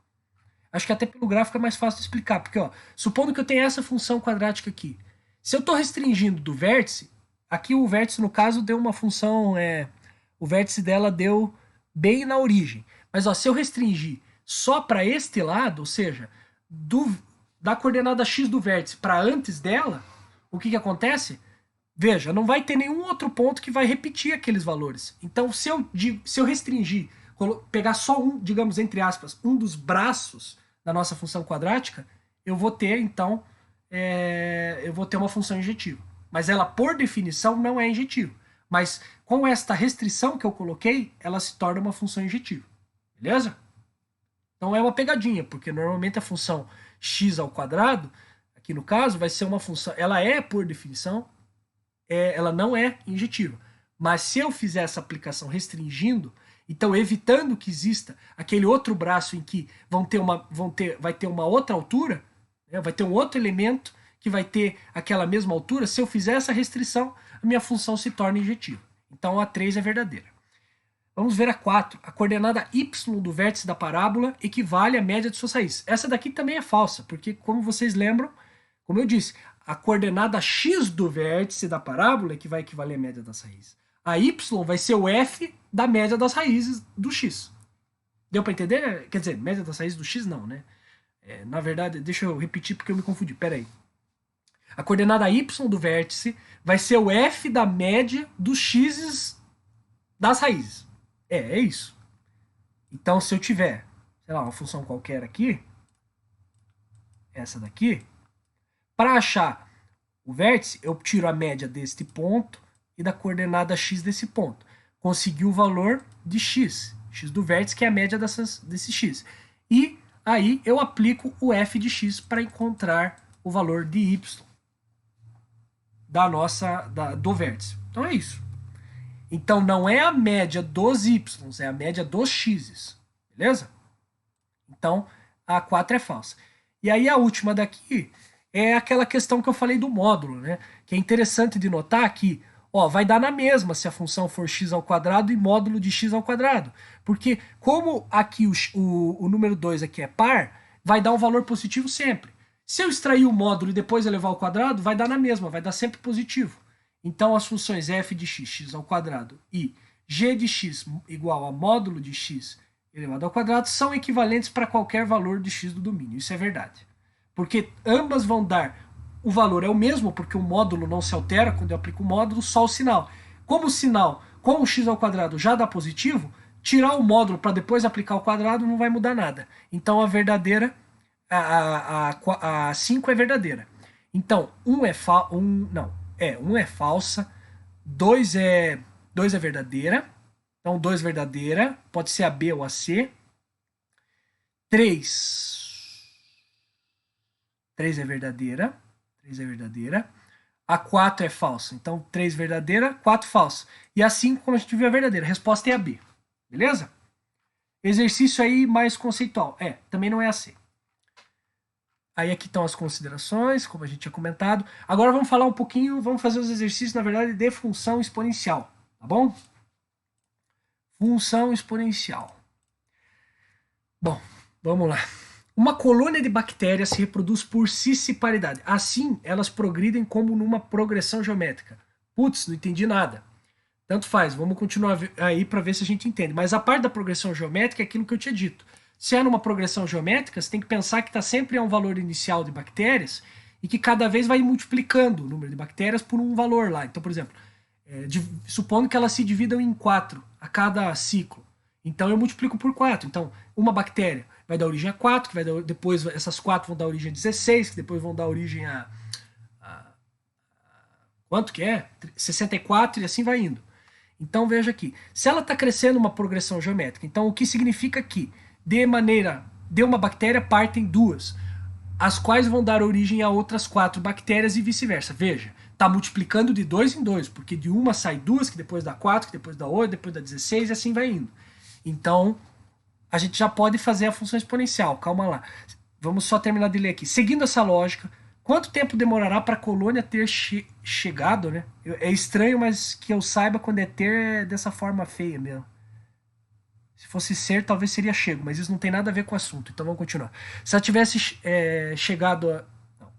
Acho que até pelo gráfico é mais fácil de explicar, porque supondo que eu tenha essa função quadrática aqui. Se eu estou restringindo do vértice, aqui o vértice no caso deu uma função, o vértice dela deu bem na origem. Mas se eu restringir só para este lado, ou seja, da coordenada x do vértice para antes dela, o que acontece? Veja, não vai ter nenhum outro ponto que vai repetir aqueles valores. Então, se eu restringir, pegar só digamos, entre aspas, um dos braços da nossa função quadrática, eu vou ter, então, eu vou ter uma função injetiva. Mas ela, por definição, não é injetiva. Mas com esta restrição que eu coloquei, ela se torna uma função injetiva. Beleza? Então é uma pegadinha, porque normalmente a função x ao quadrado, aqui no caso, vai ser uma função... Ela é, por definição, ela não é injetiva. Mas se eu fizer essa aplicação restringindo, então evitando que exista aquele outro braço em que vai ter uma outra altura, vai ter um outro elemento que vai ter aquela mesma altura, se eu fizer essa restrição, a minha função se torna injetiva. Então a 3 é verdadeira. Vamos ver a 4. A coordenada y do vértice da parábola equivale à média de suas raízes. Essa daqui também é falsa, porque como vocês lembram, como eu disse, a coordenada x do vértice da parábola é que vai equivaler à média das raízes. A y vai ser o f da média das raízes do x. Deu para entender? Quer dizer, média das raízes do x não, né? Na verdade, deixa eu repetir porque eu me confundi. Pera aí. A coordenada y do vértice vai ser o f da média dos x's das raízes. É isso. Então, se eu tiver, sei lá, uma função qualquer aqui, essa daqui, para achar o vértice, eu tiro a média deste ponto e da coordenada x desse ponto. Consegui o valor de x do vértice, que é a média desse x. E aí eu aplico o f de x para encontrar o valor de y do vértice. Então é isso. Então não é a média dos y, é a média dos x's. Beleza? Então a 4 é falsa. E aí a última daqui é aquela questão que eu falei do módulo, né? Que é interessante de notar que vai dar na mesma se a função for x ao quadrado e módulo de x ao quadrado. Porque como aqui o número 2 aqui é par, vai dar um valor positivo sempre. Se eu extrair o módulo e depois elevar ao quadrado, vai dar na mesma, vai dar sempre positivo. Então as funções f de x, x ao quadrado, e g de x igual a módulo de x elevado ao quadrado são equivalentes para qualquer valor de x do domínio. Isso é verdade. Porque ambas vão dar... O valor é o mesmo, porque o módulo não se altera quando eu aplico o módulo, só o sinal. Como o sinal com o x ao quadrado já dá positivo, tirar o módulo para depois aplicar o quadrado não vai mudar nada. Então a verdadeira, a 5 é verdadeira. Então 1 é falsa, 2 é verdadeira. Então 2 verdadeira, pode ser a B ou a C. 3 é verdadeira. 3 é verdadeira. A 4 é falsa. Então, 3 verdadeira, 4 falsa. E a 5, como a gente viu, é verdadeira. A resposta é a B. Beleza? Exercício aí mais conceitual. Também não é a C. Aí aqui estão as considerações, como a gente tinha comentado. Agora vamos falar um pouquinho, vamos fazer os exercícios, na verdade, de função exponencial. Tá bom? Função exponencial. Bom, vamos lá. Uma colônia de bactérias se reproduz por cisparidade. Assim, elas progridem como numa progressão geométrica. Putz, não entendi nada. Tanto faz, vamos continuar aí para ver se a gente entende. Mas a parte da progressão geométrica é aquilo que eu tinha dito. Se é numa progressão geométrica, você tem que pensar que está sempre a um valor inicial de bactérias e que cada vez vai multiplicando o número de bactérias por um valor lá. Então, por exemplo, supondo que elas se dividam em 4 a cada ciclo. Então, eu multiplico por 4. Então, uma bactéria vai dar origem a 4, que depois essas 4 vão dar origem a 16, que depois vão dar origem a Quanto que é? 64 e assim vai indo. Então veja aqui, se ela está crescendo uma progressão geométrica, então o que significa que de uma bactéria partem duas, as quais vão dar origem a outras 4 bactérias e vice-versa. Veja, está multiplicando de 2 em 2, porque de uma sai duas, que depois dá 4, que depois dá 8, depois dá 16 e assim vai indo. Então, a gente já pode fazer a função exponencial. Calma lá. Vamos só terminar de ler aqui. Seguindo essa lógica, quanto tempo demorará para a colônia ter chegado, né? É estranho, mas que eu saiba, quando é ter é dessa forma feia mesmo. Se fosse ser, talvez seria chego, mas isso não tem nada a ver com o assunto. Então vamos continuar. Se ela tivesse chegado a. Não.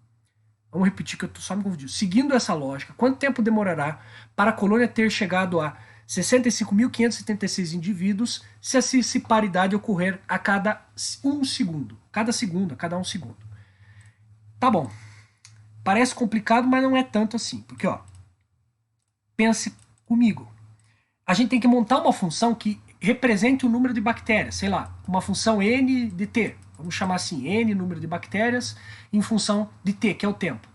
Vamos repetir que eu tô só me confundindo. Seguindo essa lógica, quanto tempo demorará para a colônia ter chegado a 65.576 indivíduos se essa paridade ocorrer a cada um segundo? Cada segundo, a cada um segundo. Tá bom. Parece complicado, mas não é tanto assim. Porque, ó, pense comigo. A gente tem que montar uma função que represente o número de bactérias. Sei lá, uma função n de t. Vamos chamar assim, n número de bactérias em função de t, que é o tempo.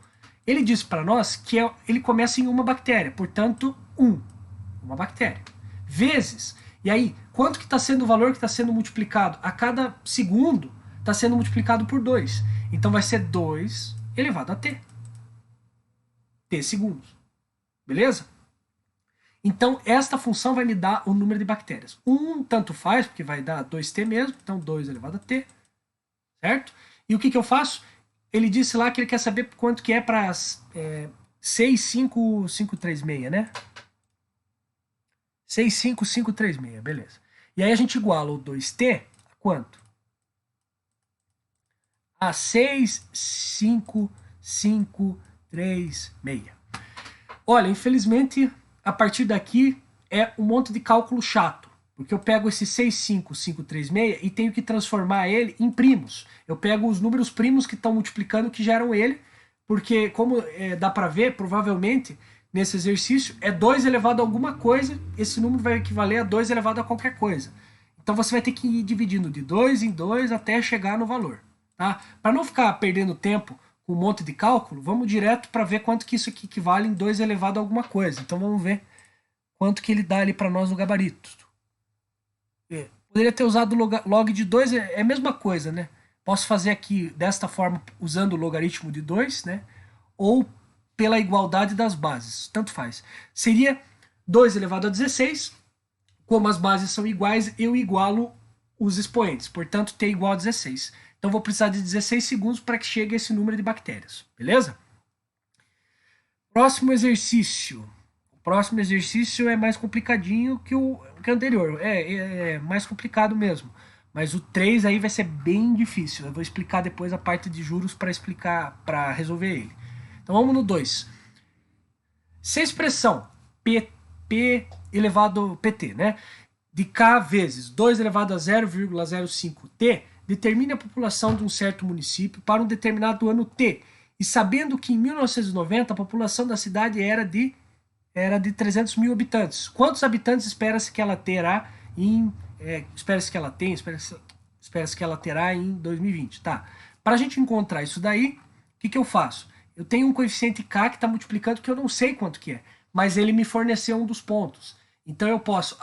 Ele disse para nós que ele começa em uma bactéria, portanto, 1. Uma bactéria. Vezes. E aí, quanto que está sendo o valor que está sendo multiplicado? A cada segundo está sendo multiplicado por 2. Então vai ser 2 elevado a t. T segundos. Beleza? Então, esta função vai me dar o número de bactérias. 1 tanto faz, porque vai dar 2t mesmo. Então, 2 elevado a t. Certo? E o que eu faço? Ele disse lá que ele quer saber quanto que é para 65536, né? 65536, beleza. E aí a gente iguala o 2t a quanto? A 65536. Olha, infelizmente, a partir daqui é um monte de cálculo chato. Porque eu pego esse 65536 e tenho que transformar ele em primos. Eu pego os números primos que estão multiplicando, que geram ele. Porque, como dá para ver, provavelmente, nesse exercício, é 2 elevado a alguma coisa. Esse número vai equivaler a 2 elevado a qualquer coisa. Então você vai ter que ir dividindo de 2 em 2 até chegar no valor. Tá? Para não ficar perdendo tempo com um monte de cálculo, vamos direto para ver quanto que isso aqui equivale em 2 elevado a alguma coisa. Então vamos ver quanto que ele dá ali para nós no gabarito. Poderia ter usado log de 2, é a mesma coisa, né? Posso fazer aqui desta forma usando o logaritmo de 2, né? Ou pela igualdade das bases, tanto faz. Seria 2 elevado a 16, como as bases são iguais, eu igualo os expoentes, portanto t igual a 16. Então vou precisar de 16 segundos para que chegue esse número de bactérias, beleza? Próximo exercício. O próximo exercício é mais complicadinho que o anterior, é mais complicado mesmo. Mas o 3 aí vai ser bem difícil. Eu vou explicar depois a parte de juros para resolver ele. Então vamos no 2. Se a expressão P elevado PT, né, de K vezes 2 elevado a 0,05T determine a população de um certo município para um determinado ano T, e sabendo que em 1990 a população da cidade era de 300 mil habitantes. Quantos habitantes espera-se que ela terá espera-se que ela terá em 2020? Tá. Para a gente encontrar isso daí, o que eu faço? Eu tenho um coeficiente K que está multiplicando, que eu não sei quanto que é, mas ele me forneceu um dos pontos. Então eu posso,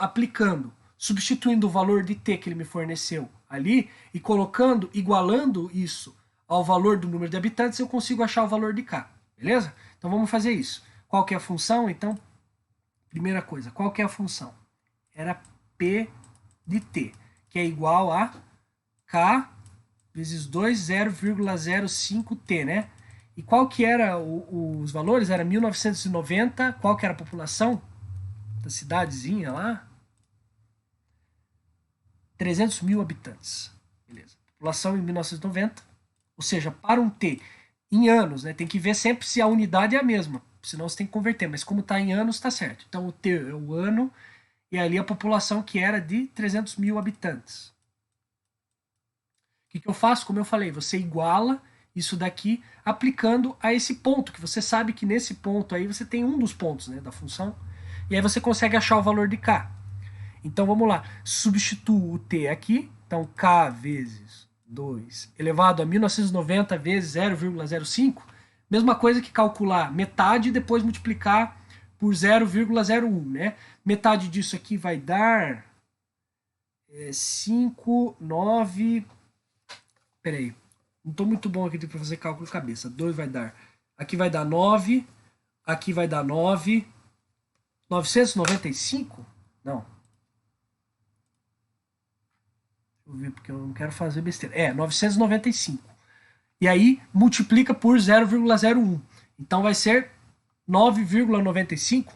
substituindo o valor de T que ele me forneceu ali e colocando, igualando isso ao valor do número de habitantes, eu consigo achar o valor de K. Beleza? Então vamos fazer isso. Qual que é a função? Então, primeira coisa, qual que é a função? Era P de T, que é igual a K vezes 2, 0,05T, né? E qual que era os valores? Era 1990, qual que era a população da cidadezinha lá? 300 mil habitantes. Beleza. População em 1990, ou seja, para um T em anos, né? Tem que ver sempre se a unidade é a mesma, senão você tem que converter, mas como está em anos, está certo. Então o T é o ano e ali a população que era de 300 mil habitantes. O que eu faço? Como eu falei, você iguala isso daqui aplicando a esse ponto, que você sabe que nesse ponto aí você tem um dos pontos, né, da função, e aí você consegue achar o valor de K. Então vamos lá, substituo o T aqui, então K vezes 2 elevado a 1990 vezes 0,05 Mesma coisa que calcular metade e depois multiplicar por 0,01, né? Metade disso aqui vai dar 5, 9... Peraí, não estou muito bom aqui para fazer cálculo de cabeça. 2 vai dar... Aqui vai dar 9, aqui vai dar 9... 995? Não. Deixa eu ver, porque eu não quero fazer besteira. 995. E aí, multiplica por 0,01. Então, vai ser 9,95.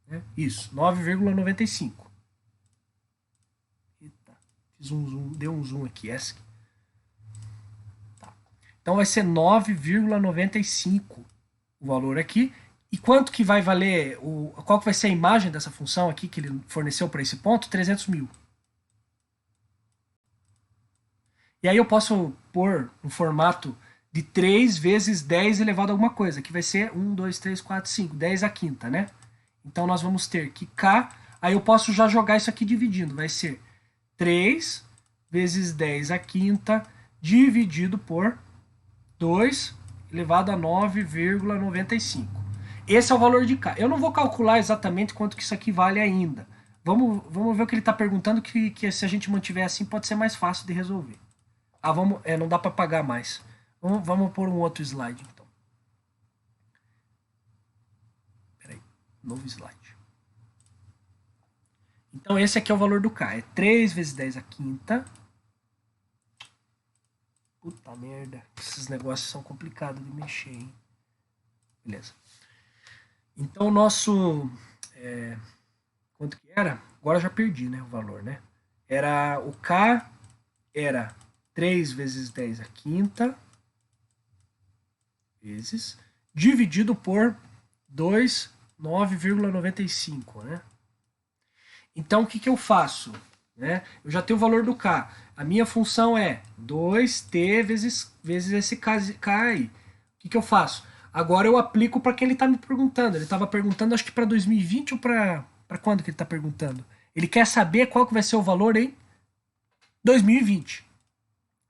Né? Isso, 9,95. Eita, fiz um zoom, deu um zoom aqui. Essa aqui. Tá. Então, vai ser 9,95 o valor aqui. E quanto que vai valer, qual que vai ser a imagem dessa função aqui que ele forneceu para esse ponto? 300 mil. E aí eu posso pôr no formato de 3 vezes 10 elevado a alguma coisa, que vai ser 1, 2, 3, 4, 5, 10 à quinta, né? Então nós vamos ter que K, aí eu posso já jogar isso aqui dividindo, vai ser 3 vezes 10 à quinta dividido por 2 elevado a 9,95. Esse é o valor de K. Eu não vou calcular exatamente quanto que isso aqui vale ainda. Vamos ver o que ele está perguntando, que se a gente mantiver assim pode ser mais fácil de resolver. Não dá para pagar mais. Vamos pôr um outro slide, então. Peraí, novo slide. Então esse aqui é o valor do K. É 3 vezes 10 à quinta. Puta merda. Esses negócios são complicados de mexer, hein? Beleza. Então o nosso... quanto que era? Agora eu já perdi, né, o valor, né? O K era 3 vezes 10 à quinta vezes dividido por 2, 9,95, né? Então o que eu faço? Né? Eu já tenho o valor do K. A minha função é 2t vezes esse K aí. O que eu faço? Agora eu aplico para quem ele está me perguntando. Ele estava perguntando, acho que para 2020 ou para quando que ele está perguntando? Ele quer saber qual que vai ser o valor em 2020.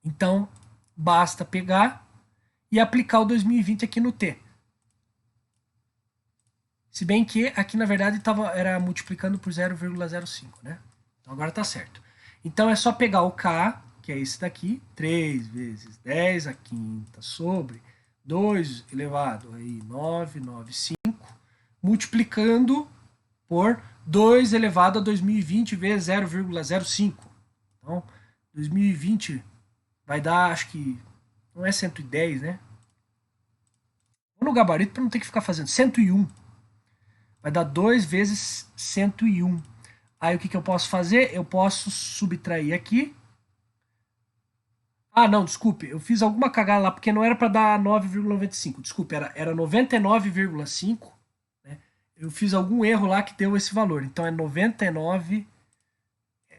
Então, basta pegar e aplicar o 2020 aqui no T. Se bem que aqui, na verdade, era multiplicando por 0,05, né? Então agora tá certo. Então é só pegar o K, que é esse daqui, 3 vezes 10 à quinta sobre 2 elevado a 995, multiplicando por 2 elevado a 2020 vezes 0,05. Então, 2020 vai dar, acho que, não é 110, né? Vou no gabarito para não ter que ficar fazendo. 101. Vai dar 2 vezes 101. Aí o que eu posso fazer? Eu posso subtrair aqui. Ah, não, desculpe. Eu fiz alguma cagada lá, porque não era para dar 9,95. Desculpe, era 99,5. Né? Eu fiz algum erro lá que deu esse valor. Então é 99.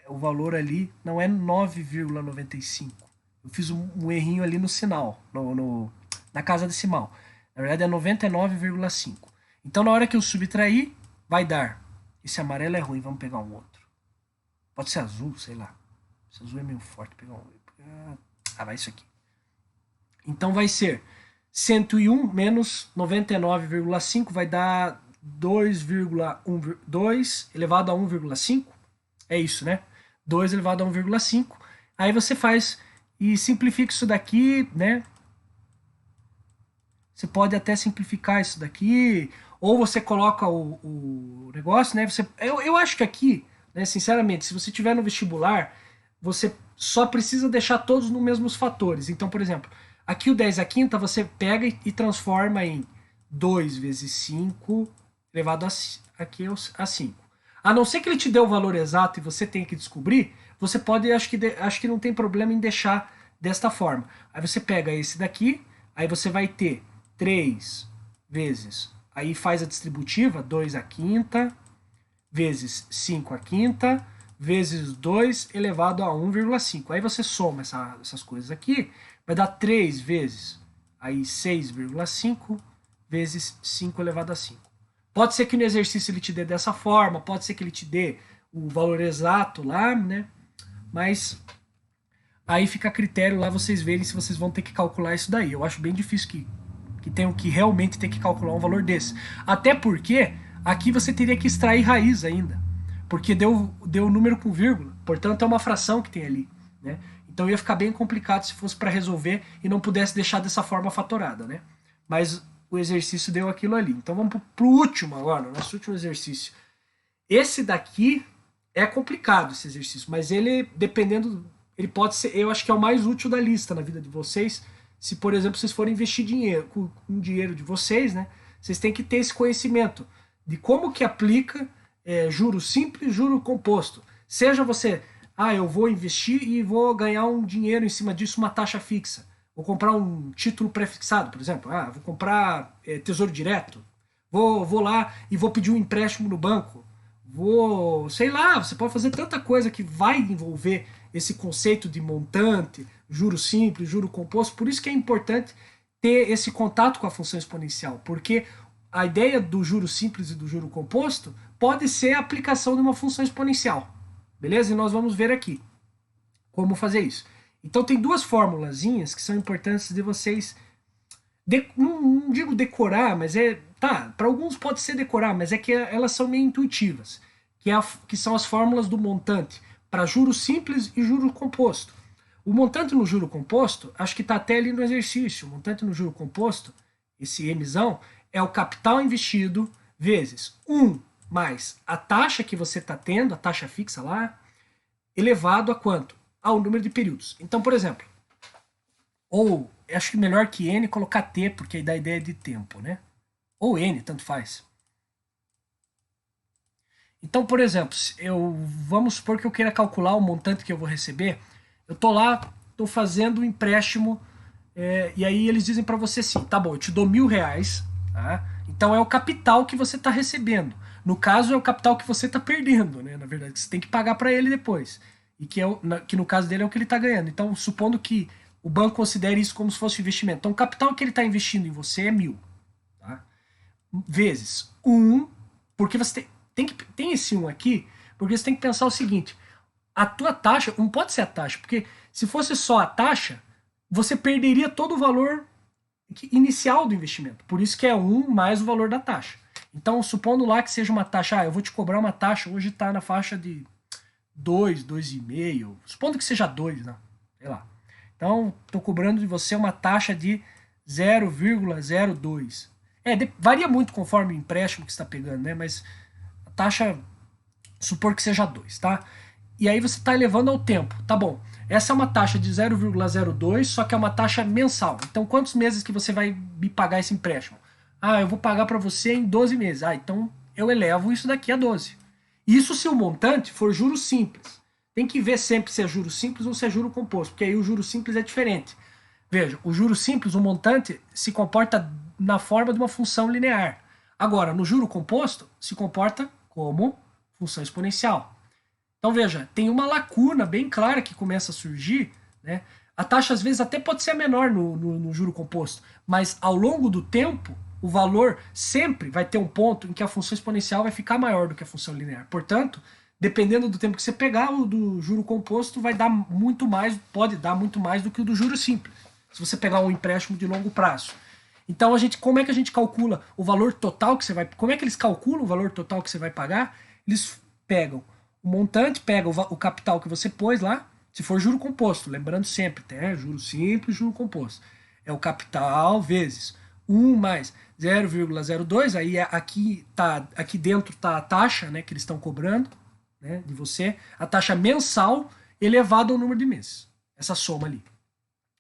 O valor ali não é 9,95. Eu fiz um errinho ali no sinal, na casa decimal. Na verdade é 99,5. Então na hora que eu subtrair, vai dar. Esse amarelo é ruim, vamos pegar um outro. Pode ser azul, sei lá. Esse azul é meio forte, pegar um. Vai isso aqui. Então vai ser 101 menos 99,5 vai dar 2 elevado a 1,5. É isso, né? 2 elevado a 1,5. Aí você faz e simplifica isso daqui, né? Você pode até simplificar isso daqui, ou você coloca o negócio, né? Eu acho que aqui, né, sinceramente, se você tiver no vestibular, você só precisa deixar todos nos mesmos fatores. Então, por exemplo, aqui o 10 à quinta você pega e transforma em 2 vezes 5 elevado a 5. A não ser que ele te dê o valor exato e você tenha que descobrir, você pode, acho que não tem problema em deixar desta forma. Aí você pega esse daqui, aí você vai ter 3 vezes, aí faz a distributiva, 2 à quinta, vezes 5 à quinta, vezes 2 elevado a 1,5. Aí você soma essas coisas aqui, vai dar 3 vezes, aí 6,5 vezes 5 elevado a 5. Pode ser que no exercício ele te dê dessa forma, pode ser que ele te dê o valor exato lá, né? Mas aí fica a critério lá vocês verem se vocês vão ter que calcular isso daí. Eu acho bem difícil que que tenham que realmente ter que calcular um valor desse. Até porque aqui você teria que extrair raiz ainda, porque deu número com vírgula, portanto é uma fração que tem ali, né? Então ia ficar bem complicado se fosse para resolver e não pudesse deixar dessa forma fatorada, né? Mas o exercício deu aquilo ali. Então vamos pro último agora, nosso último exercício. Esse daqui é complicado, esse exercício, mas ele, dependendo, ele pode ser, eu acho que é o mais útil da lista na vida de vocês. Se, por exemplo, vocês forem investir dinheiro, com dinheiro de vocês, né? Vocês têm que ter esse conhecimento de como que aplica juro simples, juro composto. Seja você, eu vou investir e vou ganhar um dinheiro em cima disso, uma taxa fixa. Vou comprar um título prefixado, por exemplo. Vou comprar tesouro direto. Vou lá e vou pedir um empréstimo no banco. Sei lá, você pode fazer tanta coisa que vai envolver esse conceito de montante, juro simples, juro composto. Por isso que é importante ter esse contato com a função exponencial, porque a ideia do juro simples e do juro composto pode ser a aplicação de uma função exponencial. Beleza? E nós vamos ver aqui como fazer isso. Então tem duas formulazinhas que são importantes de vocês, não digo decorar, mas para alguns pode ser decorar, mas é que elas são meio intuitivas, que são as fórmulas do montante para juro simples e juro composto. O montante no juro composto, acho que está até ali no exercício, o montante no juro composto, esse Mzão, é o capital investido vezes 1 mais a taxa que você está tendo, a taxa fixa lá, elevado a quanto? Ao número de períodos. Então, por exemplo, ou acho que melhor que N colocar T, porque aí dá a ideia de tempo, né? Ou N, tanto faz. Então, por exemplo, vamos supor que eu queira calcular o montante que eu vou receber. Eu tô lá, tô fazendo um empréstimo, e aí eles dizem para você assim, tá bom, eu te dou R$1.000, tá? Então é o capital que você está recebendo. No caso, é o capital que você está perdendo, né? Na verdade, você tem que pagar para ele depois. E que no caso dele é o que ele está ganhando. Então, supondo que o banco considere isso como se fosse um investimento. Então, o capital que ele está investindo em você é 1.000. Tá? Vezes 1, porque você tem esse 1 aqui, porque você tem que pensar o seguinte, a tua taxa, não pode ser a taxa, porque se fosse só a taxa, você perderia todo o valor inicial do investimento. Por isso que é 1 mais o valor da taxa. Então, supondo lá que seja uma taxa, eu vou te cobrar uma taxa, hoje está na faixa de 2, 2,5, supondo que seja 2, né? Sei lá. Então, estou cobrando de você uma taxa de 0,02. Varia muito conforme o empréstimo que você está pegando, né? Mas a taxa, supor que seja 2, tá? E aí você está elevando ao tempo. Tá bom, essa é uma taxa de 0,02, só que é uma taxa mensal. Então, quantos meses que você vai me pagar esse empréstimo? Eu vou pagar para você em 12 meses. Então eu elevo isso daqui a 12. Isso se o montante for juro simples. Tem que ver sempre se é juro simples ou se é juro composto, porque aí o juro simples é diferente. Veja, o juro simples, o montante, se comporta na forma de uma função linear. Agora, no juro composto, se comporta como função exponencial. Então veja, tem uma lacuna bem clara que começa a surgir, né? A taxa às vezes até pode ser menor no juro composto, mas ao longo do tempo, o valor sempre vai ter um ponto em que a função exponencial vai ficar maior do que a função linear. Portanto, dependendo do tempo que você pegar, o do juro composto vai dar muito mais, pode dar muito mais do que o do juro simples, se você pegar um empréstimo de longo prazo. Então, como é que a gente calcula o valor total que você vai... Como é que eles calculam o valor total que você vai pagar? Eles pegam o montante, pegam o capital que você pôs lá, se for juro composto, lembrando sempre, juro simples, juro composto. É o capital vezes 1 mais 0,02, aí aqui dentro está a taxa, né, que eles estão cobrando, né, de você, a taxa mensal elevada ao número de meses. Essa soma ali.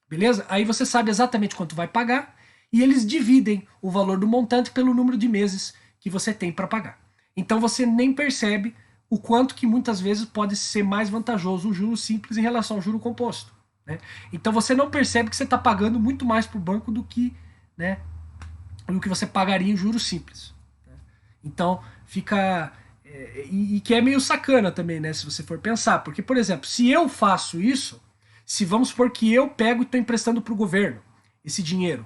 Beleza? Aí você sabe exatamente quanto vai pagar e eles dividem o valor do montante pelo número de meses que você tem para pagar. Então você nem percebe o quanto que muitas vezes pode ser mais vantajoso o juro simples em relação ao juro composto, né? Então você não percebe que você está pagando muito mais para o banco do que, né, do que você pagaria em juros simples, né? Então fica... E que é meio sacana também, né, se você for pensar. Porque, por exemplo, se eu faço isso, se vamos supor que eu pego e estou emprestando para o governo esse dinheiro.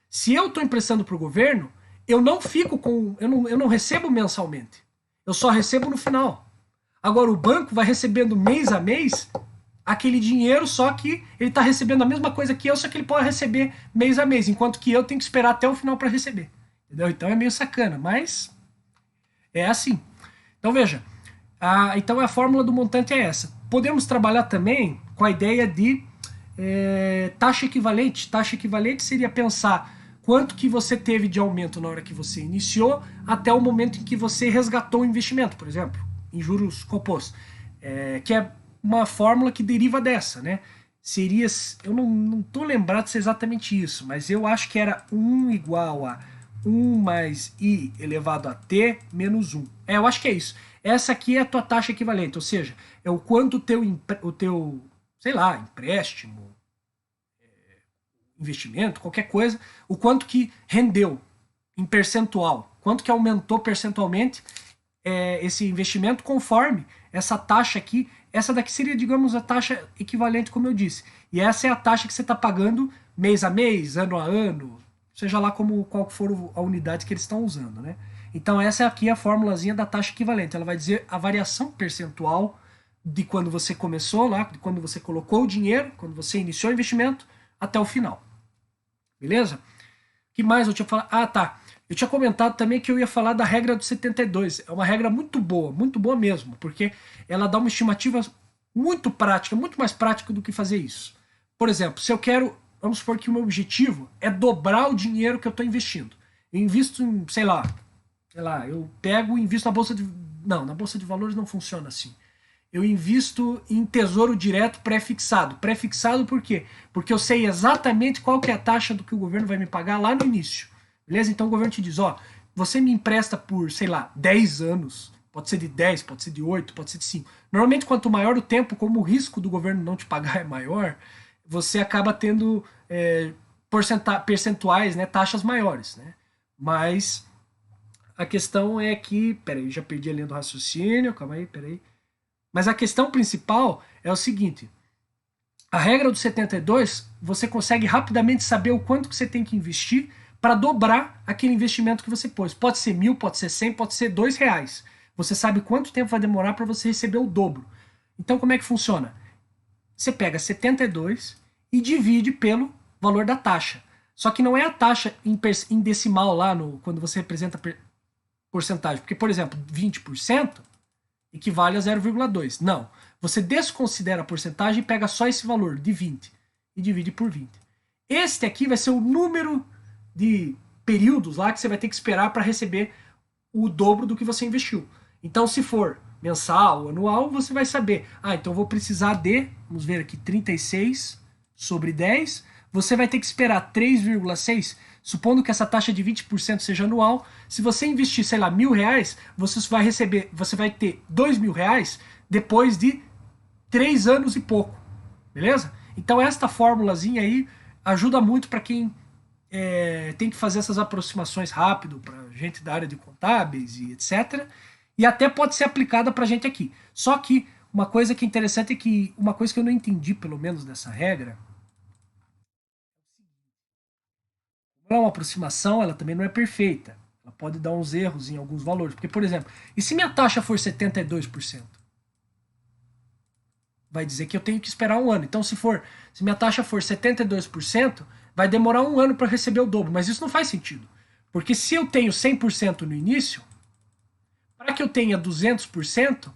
Se eu estou emprestando para o governo, eu não fico com... Eu não recebo mensalmente. Eu só recebo no final. Agora, o banco vai recebendo mês a mês aquele dinheiro, só que ele está recebendo a mesma coisa que eu, só que ele pode receber mês a mês, enquanto que eu tenho que esperar até o final para receber. Entendeu? Então é meio sacana, mas é assim. Então veja, então a fórmula do montante é essa. Podemos trabalhar também com a ideia de taxa equivalente. Taxa equivalente seria pensar quanto que você teve de aumento na hora que você iniciou até o momento em que você resgatou o investimento, por exemplo, em juros compostos. Que é uma fórmula que deriva dessa, né? Seria, eu não estou lembrado se é exatamente isso, mas eu acho que era 1 igual a 1 mais i elevado a t menos 1. Eu acho que é isso. Essa aqui é a tua taxa equivalente, ou seja, é o quanto o teu sei lá, empréstimo, investimento, qualquer coisa, o quanto que rendeu em percentual, quanto que aumentou percentualmente esse investimento conforme essa taxa aqui. Essa daqui seria, digamos, a taxa equivalente, como eu disse. E essa é a taxa que você está pagando mês a mês, ano a ano, seja lá qual for a unidade que eles estão usando, né? Então essa aqui é a formulazinha da taxa equivalente. Ela vai dizer a variação percentual de quando você começou lá, de quando você colocou o dinheiro, quando você iniciou o investimento, até o final. Beleza? O que mais eu tinha falado? Ah, tá. Eu tinha comentado também que eu ia falar da regra do 72. É uma regra muito boa mesmo, porque ela dá uma estimativa muito prática, muito mais prática do que fazer isso. Por exemplo, se eu quero, vamos supor que o meu objetivo é dobrar o dinheiro que eu estou investindo. Eu invisto em, sei lá, eu pego e invisto na bolsa de... Não, na bolsa de valores não funciona assim. Eu invisto em tesouro direto pré-fixado. Pré-fixado por quê? Porque eu sei exatamente qual que é a taxa do que o governo vai me pagar lá no início. Beleza? Então o governo te diz, ó, você me empresta por, sei lá, 10 anos. Pode ser de 10, pode ser de 8, pode ser de 5. Normalmente, quanto maior o tempo, como o risco do governo não te pagar é maior, você acaba tendo percentuais, né, taxas maiores. Né? Mas a questão é que... Peraí, já perdi a linha do raciocínio. Calma aí, peraí. Mas a questão principal é o seguinte: a regra do 72, você consegue rapidamente saber o quanto que você tem que investir para dobrar aquele investimento que você pôs. Pode ser 1.000, pode ser 100, pode ser R$2. Você sabe quanto tempo vai demorar para você receber o dobro. Então como é que funciona? Você pega 72 e divide pelo valor da taxa. Só que não é a taxa em decimal lá quando você representa porcentagem. Porque, por exemplo, 20% equivale a 0,2. Não. Você desconsidera a porcentagem e pega só esse valor de 20 e divide por 20. Este aqui vai ser o número de períodos lá que você vai ter que esperar para receber o dobro do que você investiu. Então, se for mensal, anual, você vai saber. Então eu vou precisar de, vamos ver aqui, 36 sobre 10. Você vai ter que esperar 3,6. Supondo que essa taxa de 20% seja anual, se você investir, sei lá, R$1.000, você vai ter R$2.000 depois de 3 anos e pouco. Beleza? Então esta formulazinha aí ajuda muito para quem tem que fazer essas aproximações rápido, para gente da área de contábeis e etc. E até pode ser aplicada para gente aqui. Só que uma coisa que é interessante é que, uma coisa que eu não entendi, pelo menos, dessa regra, é uma aproximação, ela também não é perfeita. Ela pode dar uns erros em alguns valores. Porque, por exemplo, e se minha taxa for 72%? Vai dizer que eu tenho que esperar um ano. Então, se minha taxa for 72%, vai demorar um ano para receber o dobro. Mas isso não faz sentido. Porque se eu tenho 100% no início, para que eu tenha 200%,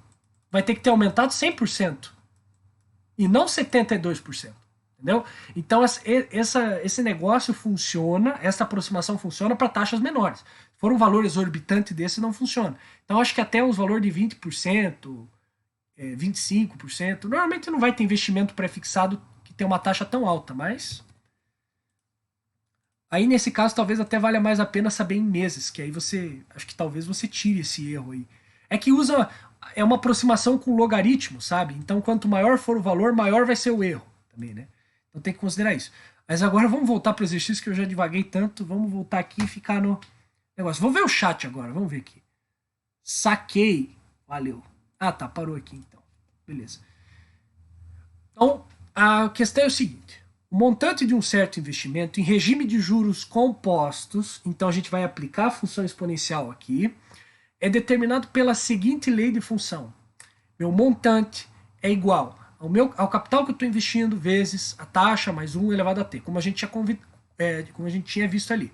vai ter que ter aumentado 100%. E não 72%. Entendeu? Então esse negócio funciona, essa aproximação funciona para taxas menores. Se for um valor exorbitante desse, não funciona. Então acho que até os valores de 20%, 25%, normalmente não vai ter investimento pré-fixado que tem uma taxa tão alta, mas aí nesse caso talvez até valha mais a pena saber em meses, que aí acho que talvez você tire esse erro aí. É que é uma aproximação com logaritmo, sabe? Então quanto maior for o valor, maior vai ser o erro também, né? Então tem que considerar isso. Mas agora vamos voltar para o exercício que eu já divaguei tanto. Vamos voltar aqui e ficar no negócio. Vou ver o chat agora. Vamos ver aqui. Saquei. Valeu. Tá. Parou aqui então. Beleza. Então, a questão é o seguinte. O montante de um certo investimento em regime de juros compostos, então a gente vai aplicar a função exponencial aqui, é determinado pela seguinte lei de função. Meu montante é igual ao capital que eu estou investindo vezes a taxa mais 1 elevado a t, como a gente tinha visto ali.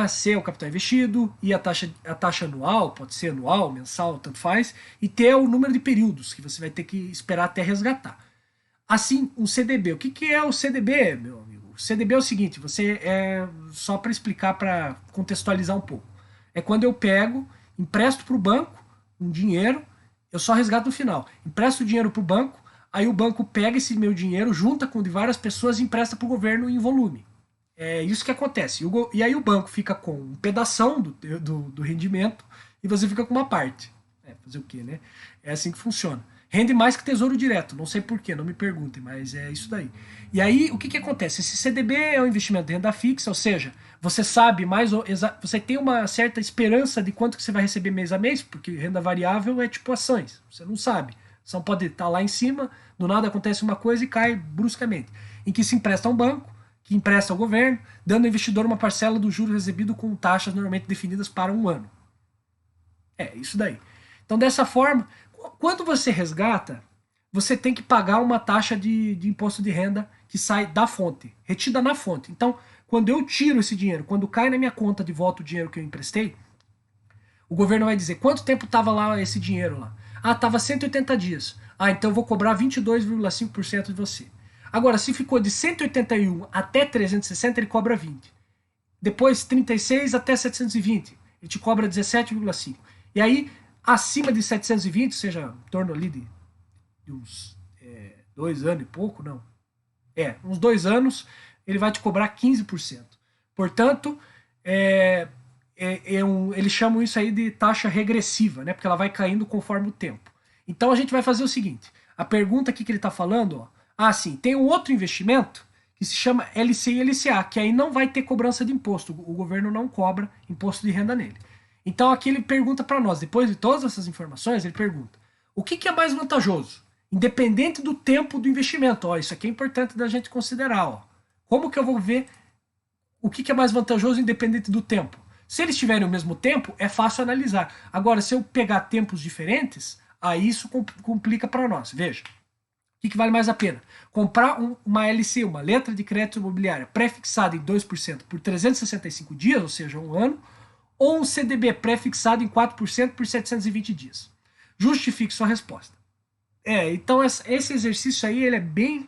C é o capital investido, e a taxa anual, pode ser anual, mensal, tanto faz, e T é o número de períodos que você vai ter que esperar até resgatar. Assim, um CDB. O que é o CDB, meu amigo? O CDB é o seguinte, só para explicar, para contextualizar um pouco. É quando eu pego, empresto para o banco um dinheiro, eu só resgato no final. Empresto o dinheiro para o banco, aí o banco pega esse meu dinheiro, junta com de várias pessoas e empresta para o governo em volume. É isso que acontece. E aí o banco fica com um pedação do rendimento e você fica com uma parte. Fazer o quê, né? É assim que funciona. Rende mais que Tesouro Direto. Não sei porquê, não me perguntem, mas é isso daí. E aí, o que acontece? Esse CDB é um investimento de renda fixa, ou seja, você sabe mais, você tem uma certa esperança de quanto que você vai receber mês a mês, porque renda variável é tipo ações. Você não sabe. A ação pode estar lá em cima, do nada acontece uma coisa e cai bruscamente. Em que se empresta a um banco, que empresta ao governo, dando ao investidor uma parcela do juro recebido com taxas normalmente definidas para um ano. É, isso daí. Então, dessa forma, quando você resgata, você tem que pagar uma taxa de imposto de renda que sai da fonte, retida na fonte. Então, quando eu tiro esse dinheiro, quando cai na minha conta de volta o dinheiro que eu emprestei, o governo vai dizer quanto tempo estava lá esse dinheiro lá. Estava 180 dias. Então eu vou cobrar 22,5% de você. Agora, se ficou de 181 até 360, ele cobra 20. Depois, 36 até 720, ele te cobra 17,5. E aí, acima de 720, ou seja, em torno ali de uns 2 anos e pouco, não. Uns 2 anos, ele vai te cobrar 15%. Portanto, eles chamam isso aí de taxa regressiva, né? Porque ela vai caindo conforme o tempo. Então a gente vai fazer o seguinte: a pergunta aqui que ele está falando, sim, tem um outro investimento que se chama LCI e LCA, que aí não vai ter cobrança de imposto. O governo não cobra imposto de renda nele. Então aqui ele pergunta para nós, depois de todas essas informações, ele pergunta: o que é mais vantajoso? Independente do tempo do investimento. Isso aqui é importante da gente considerar. Como que eu vou ver o que é mais vantajoso independente do tempo? Se eles tiverem o mesmo tempo, é fácil analisar. Agora, se eu pegar tempos diferentes, aí isso complica para nós. Veja, o que vale mais a pena? Comprar uma LC, uma letra de crédito imobiliária pré-fixada em 2% por 365 dias, ou seja, um ano, ou um CDB pré-fixado em 4% por 720 dias? Justifique sua resposta. Então esse exercício aí ele é bem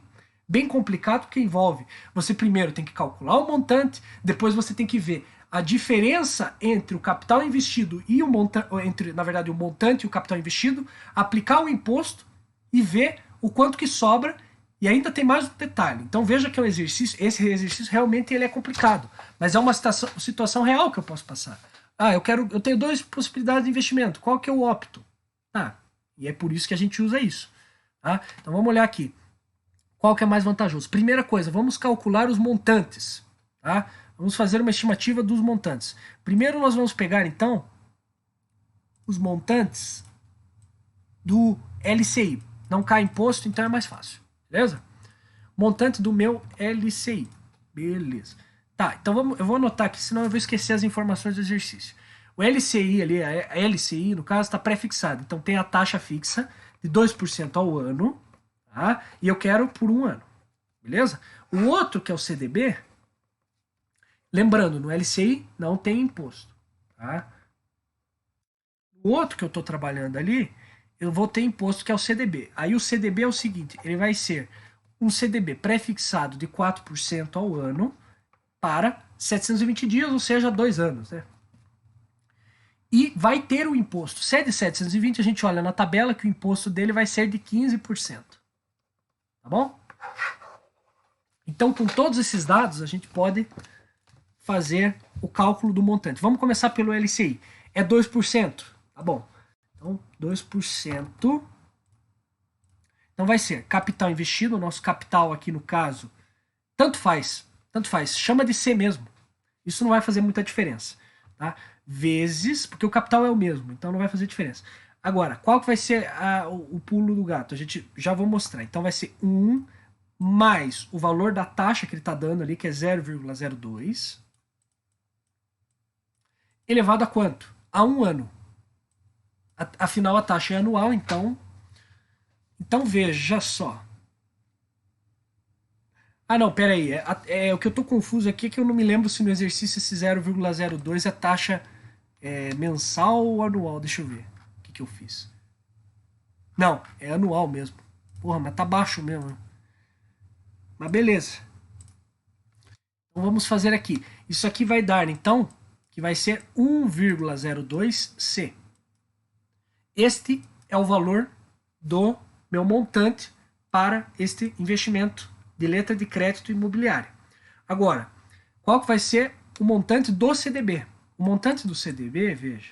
complicado, porque envolve, você primeiro tem que calcular o montante, depois você tem que ver a diferença entre o capital investido e o montante, na verdade, o montante e o capital investido, aplicar o imposto e ver o quanto que sobra, e ainda tem mais um detalhe. Então veja que esse exercício realmente ele é complicado, mas é uma situação real que eu posso passar. Eu tenho 2 possibilidades de investimento, qual que eu opto? E é por isso que a gente usa isso. Tá? Então vamos olhar aqui. Qual que é mais vantajoso? Primeira coisa, vamos calcular os montantes. Tá? Vamos fazer uma estimativa dos montantes. Primeiro nós vamos pegar, então, os montantes do LCI. Não cai imposto, então é mais fácil. Beleza? Montante do meu LCI. Beleza. Então eu vou anotar aqui, senão eu vou esquecer as informações do exercício. O LCI ali, a LCI, no caso, está pré-fixado. Então tem a taxa fixa de 2% ao ano, tá? E eu quero por um ano. Beleza? O outro, que é o CDB, lembrando, no LCI não tem imposto. Tá? O outro que eu estou trabalhando ali, eu vou ter imposto, que é o CDB. Aí o CDB é o seguinte, ele vai ser um CDB pré-fixado de 4% ao ano para 720 dias, ou seja, 2 anos, né? E vai ter o imposto. Se é de 720, a gente olha na tabela que o imposto dele vai ser de 15%. Tá bom? Então, com todos esses dados, a gente pode fazer o cálculo do montante. Vamos começar pelo LCI. É 2%. Tá bom. Então, 2%. Então, vai ser capital investido. O nosso capital aqui, no caso, tanto faz. Chama de C mesmo. Isso não vai fazer muita diferença. Tá? Vezes, porque o capital é o mesmo, então não vai fazer diferença. Agora, qual que vai ser o pulo do gato? A gente já vou mostrar. Então vai ser 1 mais o valor da taxa que ele está dando ali, que é 0,02, elevado a quanto? A 1 ano. Afinal, a taxa é anual, então veja só. Ah, não, pera aí. O que eu tô confuso aqui é que eu não me lembro se no exercício esse 0,02 é taxa mensal ou anual. Deixa eu ver o que eu fiz. Não, é anual mesmo. Porra, mas tá baixo mesmo. Mas beleza. Então vamos fazer aqui. Isso aqui vai dar, então, que vai ser 1,02C. Este é o valor do meu montante para este investimento de letra de crédito imobiliária. Agora, qual que vai ser o montante do CDB? O montante do CDB, veja,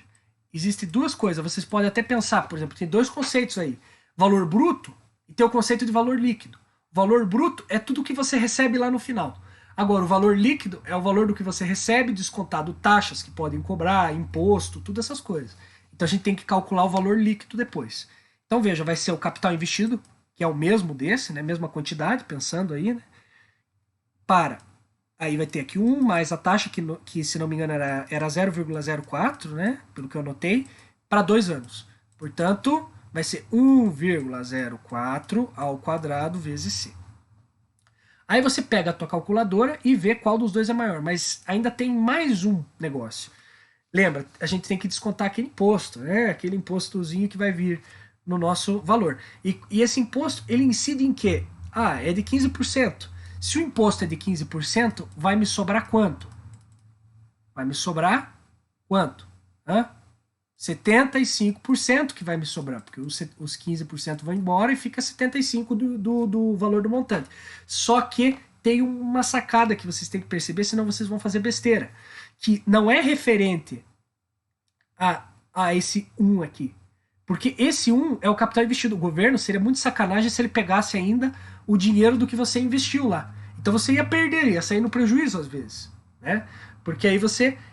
existe duas coisas. Vocês podem até pensar, por exemplo, tem dois conceitos aí. Valor bruto e tem o conceito de valor líquido. O valor bruto é tudo que você recebe lá no final. Agora, o valor líquido é o valor do que você recebe, descontado taxas que podem cobrar, imposto, todas essas coisas. Então a gente tem que calcular o valor líquido depois. Então veja, vai ser o capital investido, que é o mesmo desse, né? Mesma quantidade, pensando aí, né? Aí vai ter aqui 1 mais a taxa, que se não me engano era 0,04, né? Pelo que eu anotei, para 2 anos. Portanto, vai ser 1,04 ao quadrado vezes C. Aí você pega a tua calculadora e vê qual dos dois é maior. Mas ainda tem mais um negócio. Lembra, a gente tem que descontar aquele imposto, né? Aquele impostozinho que vai vir no nosso valor. E esse imposto, ele incide em quê? Ah, é de 15%. Se o imposto é de 15%, vai me sobrar quanto? Vai me sobrar quanto? 75% que vai me sobrar, porque os 15% vão embora e fica 75% do valor do montante. Só que tem uma sacada que vocês têm que perceber, senão vocês vão fazer besteira. Que não é referente a esse 1 aqui. Porque esse 1 é o capital investido. O governo seria muito sacanagem se ele pegasse ainda o dinheiro do que você investiu lá. Então você ia perder, ia sair no prejuízo às vezes. Né? Porque aí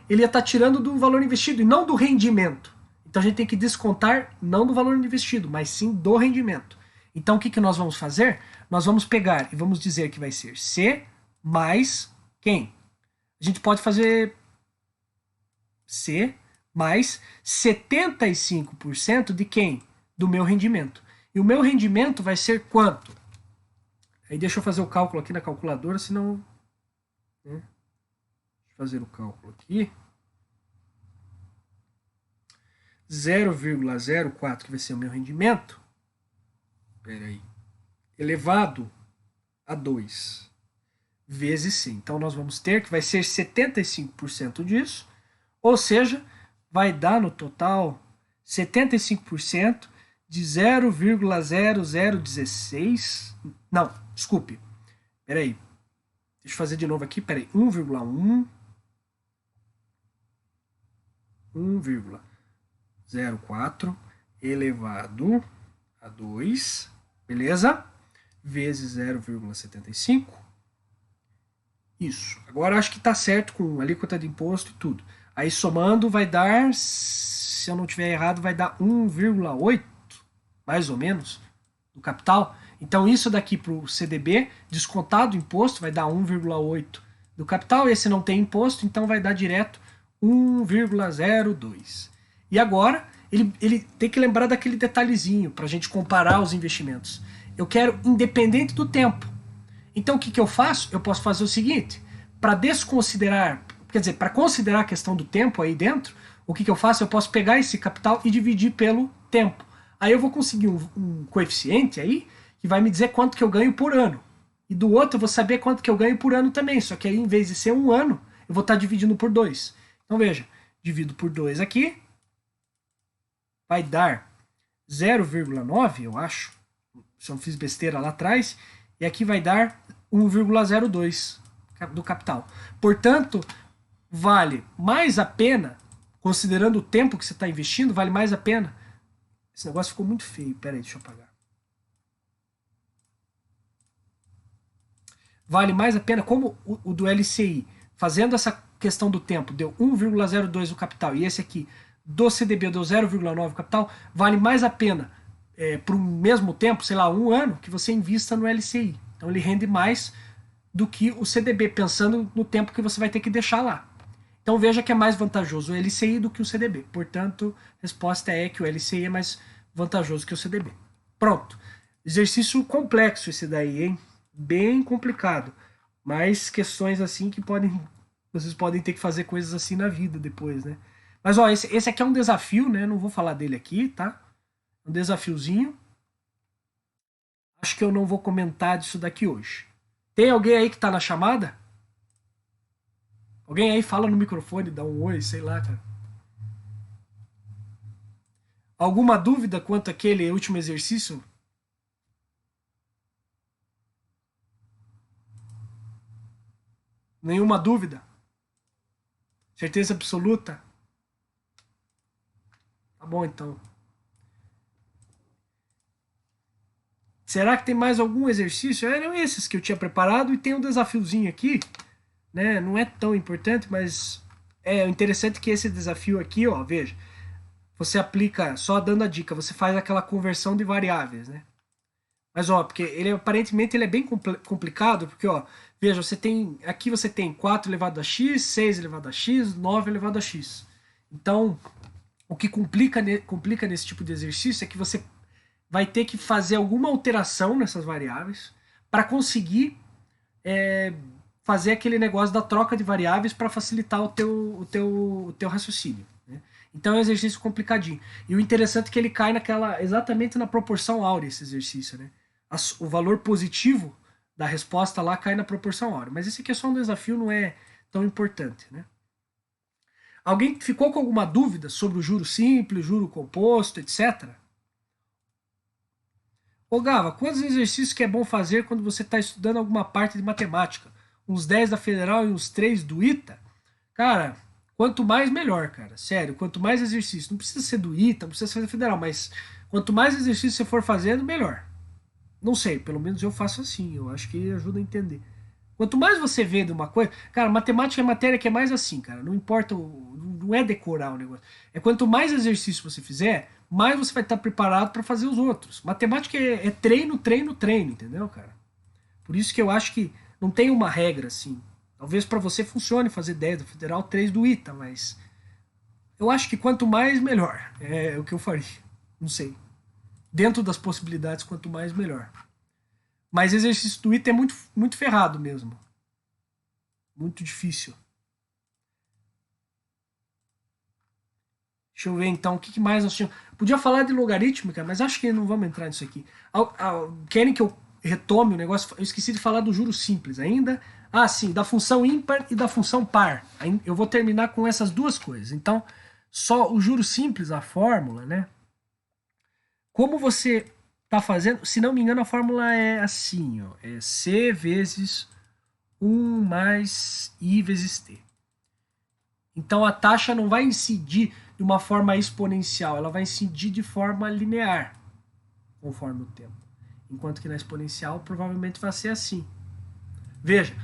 ele ia estar tirando do valor investido e não do rendimento. Então a gente tem que descontar não do valor investido, mas sim do rendimento. Então o que nós vamos fazer? Nós vamos pegar e vamos dizer que vai ser C mais quem? A gente pode fazer C mais 75% de quem? Do meu rendimento. E o meu rendimento vai ser quanto? Aí deixa eu fazer o cálculo aqui na calculadora, senão... Né? Deixa eu fazer o cálculo aqui. 0,04, que vai ser o meu rendimento, elevado a 2 vezes 100. Então nós vamos ter que vai ser 75% disso, ou seja, vai dar no total 75% de 0,0016. Não, desculpe. Deixa eu fazer de novo aqui. 1,1. 1,04 elevado a 2, beleza? Vezes 0,75. Isso. Agora acho que está certo com alíquota de imposto e tudo. Aí somando vai dar, se eu não tiver errado, vai dar 1,8, mais ou menos, do capital. Então isso daqui para o CDB, descontado o imposto, vai dar 1,8 do capital. Esse não tem imposto, então vai dar direto 1,02. E agora, ele tem que lembrar daquele detalhezinho para a gente comparar os investimentos. Eu quero independente do tempo. Então o que eu faço? Eu posso fazer o seguinte, para desconsiderar, quer dizer, para considerar a questão do tempo aí dentro, o que eu faço? Eu posso pegar esse capital e dividir pelo tempo. Aí eu vou conseguir um coeficiente aí que vai me dizer quanto que eu ganho por ano. E do outro eu vou saber quanto que eu ganho por ano também, só que aí em vez de ser um ano, eu vou estar dividindo por 2. Então veja, divido por 2 aqui, vai dar 0,9, eu acho, se eu não fiz besteira lá atrás, e aqui vai dar 1,02 do capital. Portanto, vale mais a pena, considerando o tempo que você está investindo, vale mais a pena. Esse negócio ficou muito feio, peraí, deixa eu apagar. Vale mais a pena, como o do LCI, fazendo essa questão do tempo, deu 1,02 o capital, e esse aqui do CDB deu 0,9 o capital, vale mais a pena para o mesmo tempo, sei lá, um ano, que você invista no LCI. Então ele rende mais do que o CDB, pensando no tempo que você vai ter que deixar lá. Então veja que é mais vantajoso o LCI do que o CDB. Portanto, a resposta é que o LCI é mais vantajoso que o CDB. Pronto. Exercício complexo esse daí, hein? Bem complicado. mais questões assim que vocês podem ter que fazer coisas assim na vida depois, né? Mas ó, esse aqui é um desafio, né? Não vou falar dele aqui, tá? Um desafiozinho. Acho que eu não vou comentar disso daqui hoje. Tem alguém aí que tá na chamada? Alguém aí fala no microfone, dá um oi, sei lá, cara. Alguma dúvida quanto àquele último exercício? Nenhuma dúvida? Certeza absoluta? Tá bom, então. Será que tem mais algum exercício? Eram esses que eu tinha preparado e tem um desafiozinho aqui, né? Não é tão importante, mas é interessante que esse desafio aqui, ó, veja, você aplica, só dando a dica, você faz aquela conversão de variáveis, né? Mas ó, porque ele aparentemente ele é bem complicado, porque ó, veja, aqui você tem 4 elevado a x, 6 elevado a x, 9 elevado a x. Então, o que complica nesse tipo de exercício é que você vai ter que fazer alguma alteração nessas variáveis para conseguir é, fazer aquele negócio da troca de variáveis para facilitar o teu raciocínio. Né? Então é um exercício complicadinho. E o interessante é que ele cai exatamente na proporção áurea, esse exercício. Né? O valor positivo da resposta lá cai na proporção áurea. Mas esse aqui é só um desafio, não é tão importante. Né? Alguém ficou com alguma dúvida sobre o juro simples, juro composto, etc.? Ô Gava, quantos exercícios que é bom fazer quando você está estudando alguma parte de matemática? Uns 10 da Federal e uns 3 do ITA? Cara, quanto mais melhor, cara. Sério, quanto mais exercício. Não precisa ser do ITA, não precisa ser da Federal, mas quanto mais exercício você for fazendo, melhor. Não sei, pelo menos eu faço assim. Eu acho que ajuda a entender. Quanto mais você vê de uma coisa. Cara, matemática é matéria que é mais assim, cara. Não importa. Não é decorar o negócio. É quanto mais exercício você fizer, mais você vai estar preparado para fazer os outros. Matemática é treino, treino, treino, entendeu, cara? Por isso que eu acho que não tem uma regra assim. Talvez para você funcione fazer 10 do Federal, 3 do ITA, mas eu acho que quanto mais, melhor. É o que eu faria. Não sei. Dentro das possibilidades, quanto mais, melhor. Mas exercício do ITA é muito, muito ferrado mesmo. Muito difícil. Deixa eu ver então, o que mais nós tínhamos. Podia falar de logarítmica, mas acho que não vamos entrar nisso aqui. Querem que eu retome o negócio? Eu esqueci de falar do juro simples ainda. Ah, sim, da função ímpar e da função par. Eu vou terminar com essas duas coisas. Então, só o juro simples, a fórmula, né? Como você está fazendo, se não me engano, a fórmula é assim, ó, é C vezes 1 mais I vezes T. Então a taxa não vai incidir de uma forma exponencial, ela vai incidir de forma linear, conforme o tempo. Enquanto que na exponencial provavelmente vai ser assim. Veja,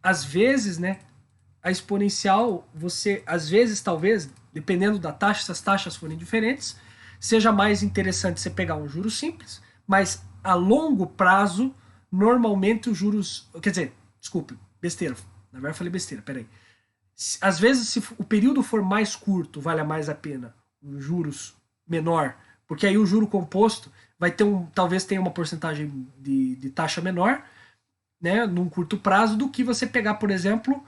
às vezes, né, a exponencial, às vezes, talvez, dependendo da taxa, se as taxas forem diferentes, seja mais interessante você pegar um juro simples, mas a longo prazo, normalmente os juros. Quer dizer, desculpe, besteira. Na verdade, eu falei besteira, peraí. Às vezes, se o período for mais curto, vale mais a pena os juros menor, porque aí o juro composto vai ter talvez tenha uma porcentagem de taxa menor, né, num curto prazo, do que você pegar, por exemplo,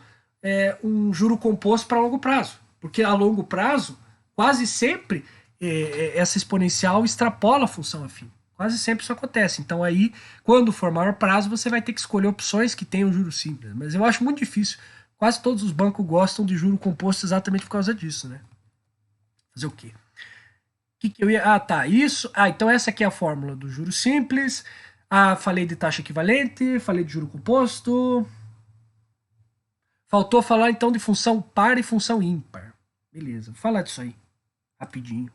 um juro composto para longo prazo. Porque a longo prazo, quase sempre, essa exponencial extrapola a função afim. Quase sempre isso acontece. Então aí, quando for maior prazo, você vai ter que escolher opções que tenham juro simples. Mas eu acho muito difícil. Quase todos os bancos gostam de juro composto exatamente por causa disso, né? Fazer o quê? Que eu ia. Ah, tá. Isso. Ah, então essa aqui é a fórmula do juro simples. Ah, falei de taxa equivalente, falei de juro composto. Faltou falar então de função par e função ímpar. Beleza, vou falar disso aí rapidinho.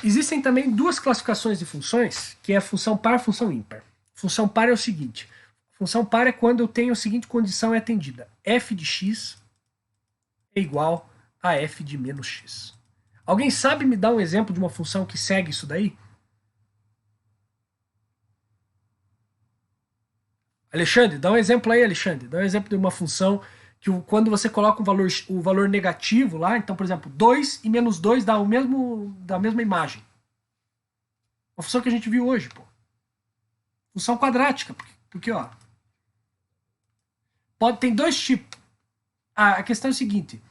Existem também duas classificações de funções, que é a função par e a função ímpar. Função par é o seguinte: função par é quando eu tenho a seguinte condição é atendida: f de x é igual a f de menos x. Alguém sabe me dar um exemplo de uma função que segue isso daí? Alexandre, dá um exemplo aí, Alexandre. Dá um exemplo de uma função que quando você coloca o valor negativo lá, então, por exemplo, 2 e menos 2 dá a mesma imagem. Uma função que a gente viu hoje, pô. Função quadrática, porque ó, Tem dois tipos. A questão é a seguinte.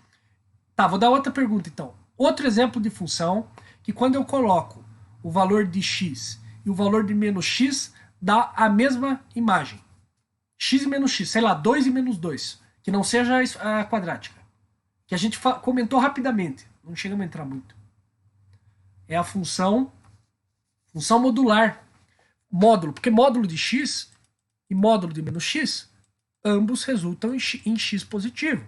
Tá, vou dar outra pergunta então. Outro exemplo de função que quando eu coloco o valor de x e o valor de menos x dá a mesma imagem. X e menos x, sei lá, 2 e menos 2. Que não seja a quadrática. Que a gente comentou rapidamente. Não chegamos a entrar muito. É a função modular. Módulo, porque módulo de x e módulo de menos x, ambos resultam em x positivo.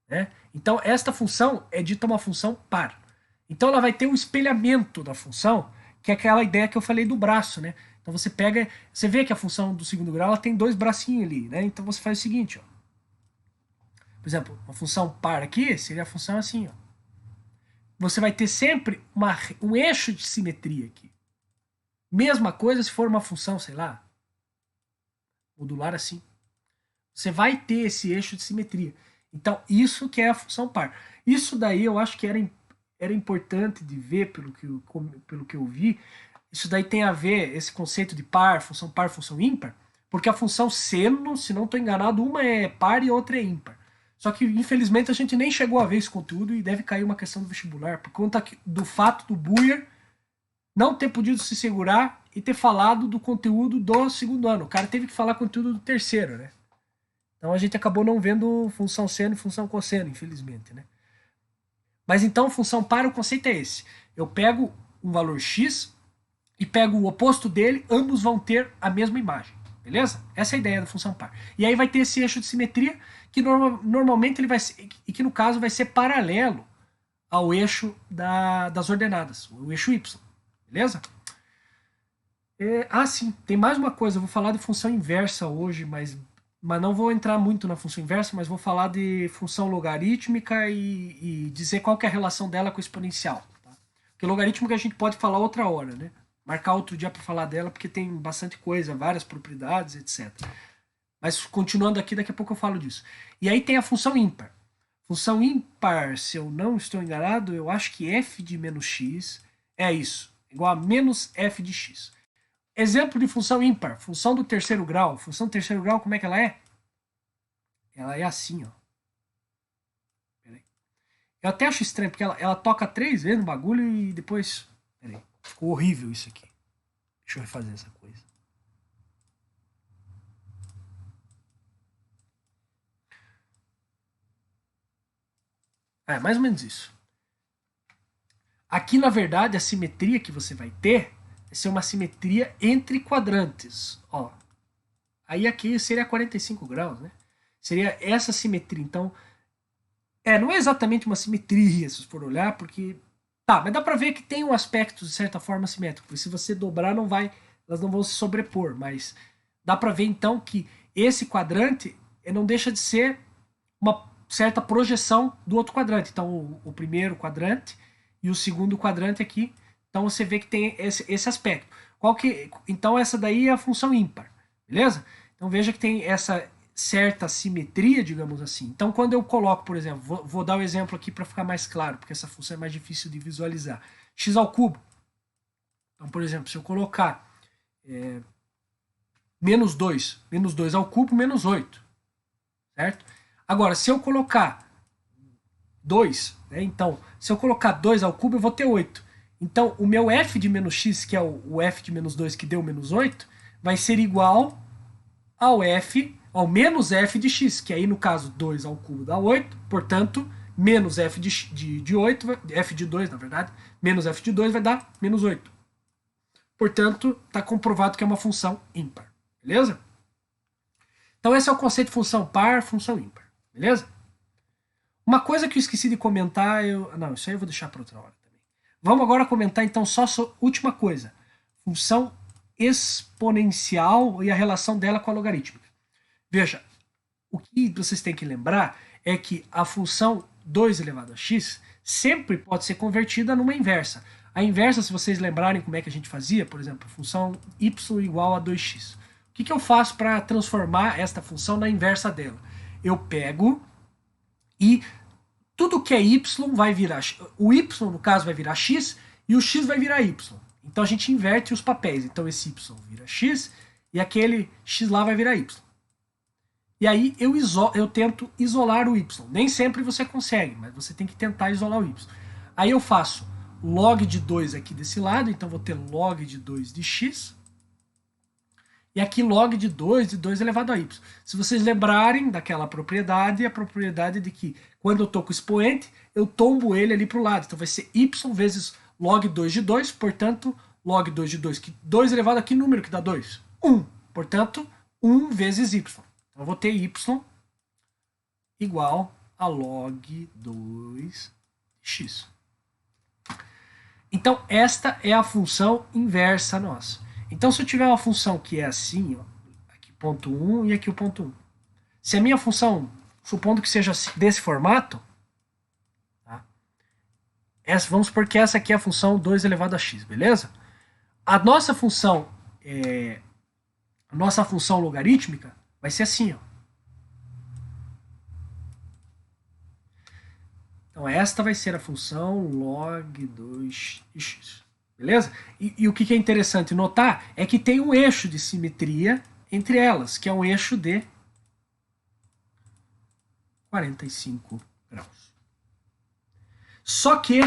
Né? Então, esta função é dita uma função par. Então, ela vai ter um espelhamento da função, que é aquela ideia que eu falei do braço, né? Então, você vê que a função do segundo grau ela tem dois bracinhos ali, né? Então, você faz o seguinte, ó. Por exemplo, uma função par aqui seria a função assim, ó. Você vai ter sempre um eixo de simetria aqui. Mesma coisa se for uma função, sei lá, modular assim. Você vai ter esse eixo de simetria. Então, isso que é a função par. Isso daí eu acho que era importante de ver, pelo que eu vi. Isso daí tem a ver, esse conceito de par, função ímpar, porque a função seno, se não estou enganado, uma é par e outra é ímpar. Só que, infelizmente, a gente nem chegou a ver esse conteúdo e deve cair uma questão do vestibular, por conta do fato do Buyer não ter podido se segurar e ter falado do conteúdo do segundo ano. O cara teve que falar conteúdo do terceiro, né? Então a gente acabou não vendo função seno e função cosseno, infelizmente, né? Mas então, função par, o conceito é esse. Eu pego um valor x e pego o oposto dele, ambos vão ter a mesma imagem. Beleza? Essa é a ideia da função par. E aí vai ter esse eixo de simetria, que normalmente ele vai ser, e que no caso vai ser paralelo ao eixo das ordenadas, o eixo y. Beleza? Sim, tem mais uma coisa. Eu vou falar de função inversa hoje, mas não vou entrar muito na função inversa, mas vou falar de função logarítmica e dizer qual que é a relação dela com a exponencial. Tá? Porque logarítmica a gente pode falar outra hora, né? Marcar outro dia para falar dela, porque tem bastante coisa, várias propriedades, etc. Mas continuando aqui, daqui a pouco eu falo disso. E aí tem a função ímpar. Função ímpar, se eu não estou enganado, eu acho que f de menos x é isso, igual a menos f de x. Exemplo de função ímpar, função do terceiro grau. Função do terceiro grau, como é que ela é? Ela é assim, ó. Peraí. Eu até acho estranho, porque ela toca 3 vezes no bagulho e depois... Peraí. Ficou horrível isso aqui. Deixa eu refazer essa coisa. É, mais ou menos isso. Aqui, na verdade, a simetria que você vai ter vai ser uma simetria entre quadrantes. Ó. Aí aqui seria 45 graus, né? Seria essa simetria. Então, não é exatamente uma simetria, se for olhar, porque... Tá, mas dá pra ver que tem um aspecto, de certa forma, simétrico. Porque se você dobrar, elas não vão se sobrepor. Mas dá pra ver, então, que esse quadrante não deixa de ser uma certa projeção do outro quadrante. Então, o primeiro quadrante e o segundo quadrante aqui. Então, você vê que tem esse aspecto. Então, essa daí é a função ímpar. Beleza? Então, veja que tem essa certa simetria, digamos assim. Então, quando eu coloco, por exemplo, vou dar o um exemplo aqui para ficar mais claro, porque essa função é mais difícil de visualizar. X ao cubo. Então, por exemplo, se eu colocar menos 2 ao cubo, menos 8. Certo? Agora, se eu colocar 2, né, então, se eu colocar 2 ao cubo, eu vou ter 8. Então, o meu f de menos x, que é o f de menos 2, que deu menos 8, vai ser igual ao menos f de x, que aí, no caso, 2 ao cubo dá 8, portanto, menos f de 8, f de 2, na verdade, menos f de 2 vai dar menos 8. Portanto, está comprovado que é uma função ímpar. Beleza? Então, esse é o conceito de função par, função ímpar. Beleza? Uma coisa que eu esqueci de comentar, não, isso aí eu vou deixar para outra hora também. Vamos agora comentar, então, só última coisa. Função exponencial e a relação dela com a logarítmica. Veja, o que vocês têm que lembrar é que a função 2 elevado a x sempre pode ser convertida numa inversa. A inversa, se vocês lembrarem como é que a gente fazia, por exemplo, a função y igual a 2x. O que eu faço para transformar esta função na inversa dela? Eu pego e tudo que é y vai virar... O y, no caso, vai virar x e o x vai virar y. Então a gente inverte os papéis. Então esse y vira x e aquele x lá vai virar y. E aí eu tento isolar o y. Nem sempre você consegue, mas você tem que tentar isolar o y. Aí eu faço log de 2 aqui desse lado, então vou ter log de 2 de x. E aqui log de 2 elevado a y. Se vocês lembrarem daquela propriedade, a propriedade de que quando eu estou com o expoente, eu tombo ele ali para o lado. Então vai ser y vezes log 2 de 2, portanto, log 2 de 2, que 2 elevado a que número que dá 2? 1. Portanto, 1 vezes y. Então eu vou ter y igual a log 2 de x. Então, esta é a função inversa nossa. Então, se eu tiver uma função que é assim, ó, aqui ponto 1 e aqui o ponto 1. Se a minha função, supondo que seja desse formato, tá? Vamos supor que essa aqui é a função 2 elevado a x, beleza? A nossa função logarítmica vai ser assim, ó. Então, esta vai ser a função log 2 de x. Beleza? E o que é interessante notar é que tem um eixo de simetria entre elas, que é um eixo de 45 graus. Só que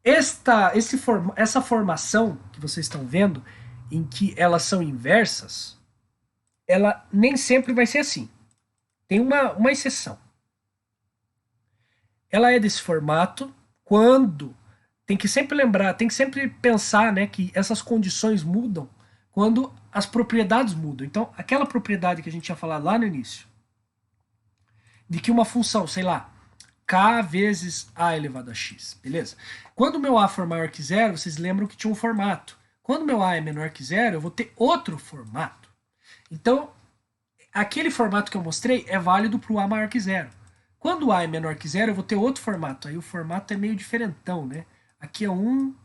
essa formação que vocês estão vendo, em que elas são inversas, ela nem sempre vai ser assim. Tem uma exceção. Ela é desse formato quando... Tem que sempre lembrar, tem que sempre pensar, né, que essas condições mudam quando as propriedades mudam. Então, aquela propriedade que a gente tinha falado lá no início, de que uma função, sei lá, k vezes a elevado a x, beleza? Quando o meu a for maior que zero, vocês lembram que tinha um formato. Quando o meu a é menor que zero, eu vou ter outro formato. Então, aquele formato que eu mostrei é válido para o a maior que zero. Quando o a é menor que zero, eu vou ter outro formato. Aí o formato é meio diferentão, né? Aqui é 1,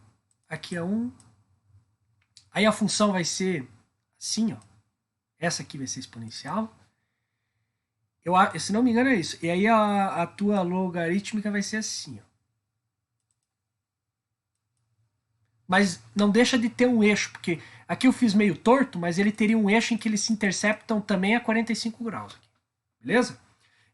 aqui é 1. Aí a função vai ser assim, ó. Essa aqui vai ser exponencial. Se não me engano é isso. E aí a tua logarítmica vai ser assim, ó. Mas não deixa de ter um eixo, porque aqui eu fiz meio torto, mas ele teria um eixo em que eles se interceptam também a 45 graus. Aqui. Beleza?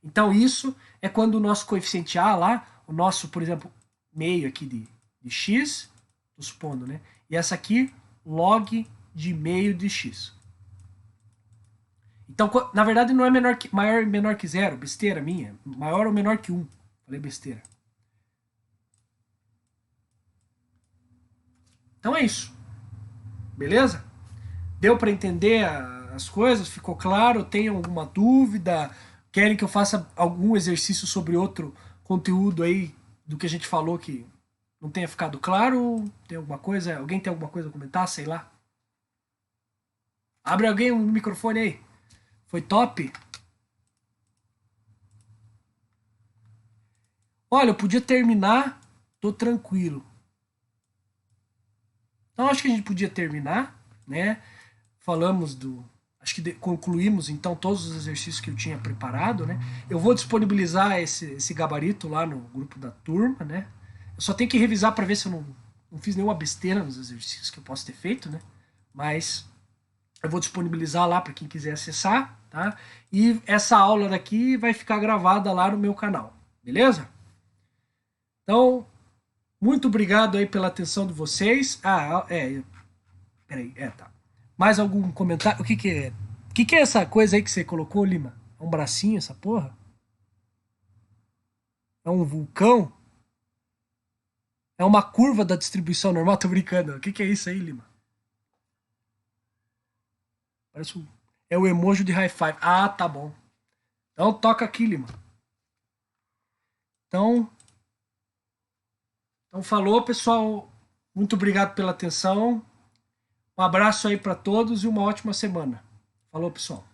Então isso é quando o nosso coeficiente A lá, o nosso, por exemplo, meio aqui de x, tô supondo, né? E essa aqui, log de meio de x. Então, na verdade, não é maior ou menor que zero, besteira minha. Maior ou menor que 1. Falei besteira. Então é isso. Beleza? Deu para entender as coisas? Ficou claro? Tem alguma dúvida? Querem que eu faça algum exercício sobre outro conteúdo aí do que a gente falou que não tenha ficado claro? Tem alguma coisa? Alguém tem alguma coisa a comentar? Sei lá. Abre alguém um microfone aí. Foi top? Olha, eu podia terminar. Tô tranquilo. Então acho que a gente podia terminar, né? Falamos do... Acho que concluímos então todos os exercícios que eu tinha preparado, né? Eu vou disponibilizar esse gabarito lá no grupo da turma, né? Eu só tenho que revisar para ver se eu não fiz nenhuma besteira nos exercícios que eu posso ter feito, né? Mas eu vou disponibilizar lá para quem quiser acessar, tá? E essa aula daqui vai ficar gravada lá no meu canal, beleza? Então, muito obrigado aí pela atenção de vocês. Peraí, tá. Mais algum comentário? O que é? O que é essa coisa aí que você colocou, Lima? É um bracinho essa porra? É um vulcão? É uma curva da distribuição normal? Tô brincando. O que é isso aí, Lima? Parece um... É o emoji de high five. Ah, tá bom. Então toca aqui, Lima. Então falou, pessoal. Muito obrigado pela atenção. Um abraço aí para todos e uma ótima semana. Falou, pessoal.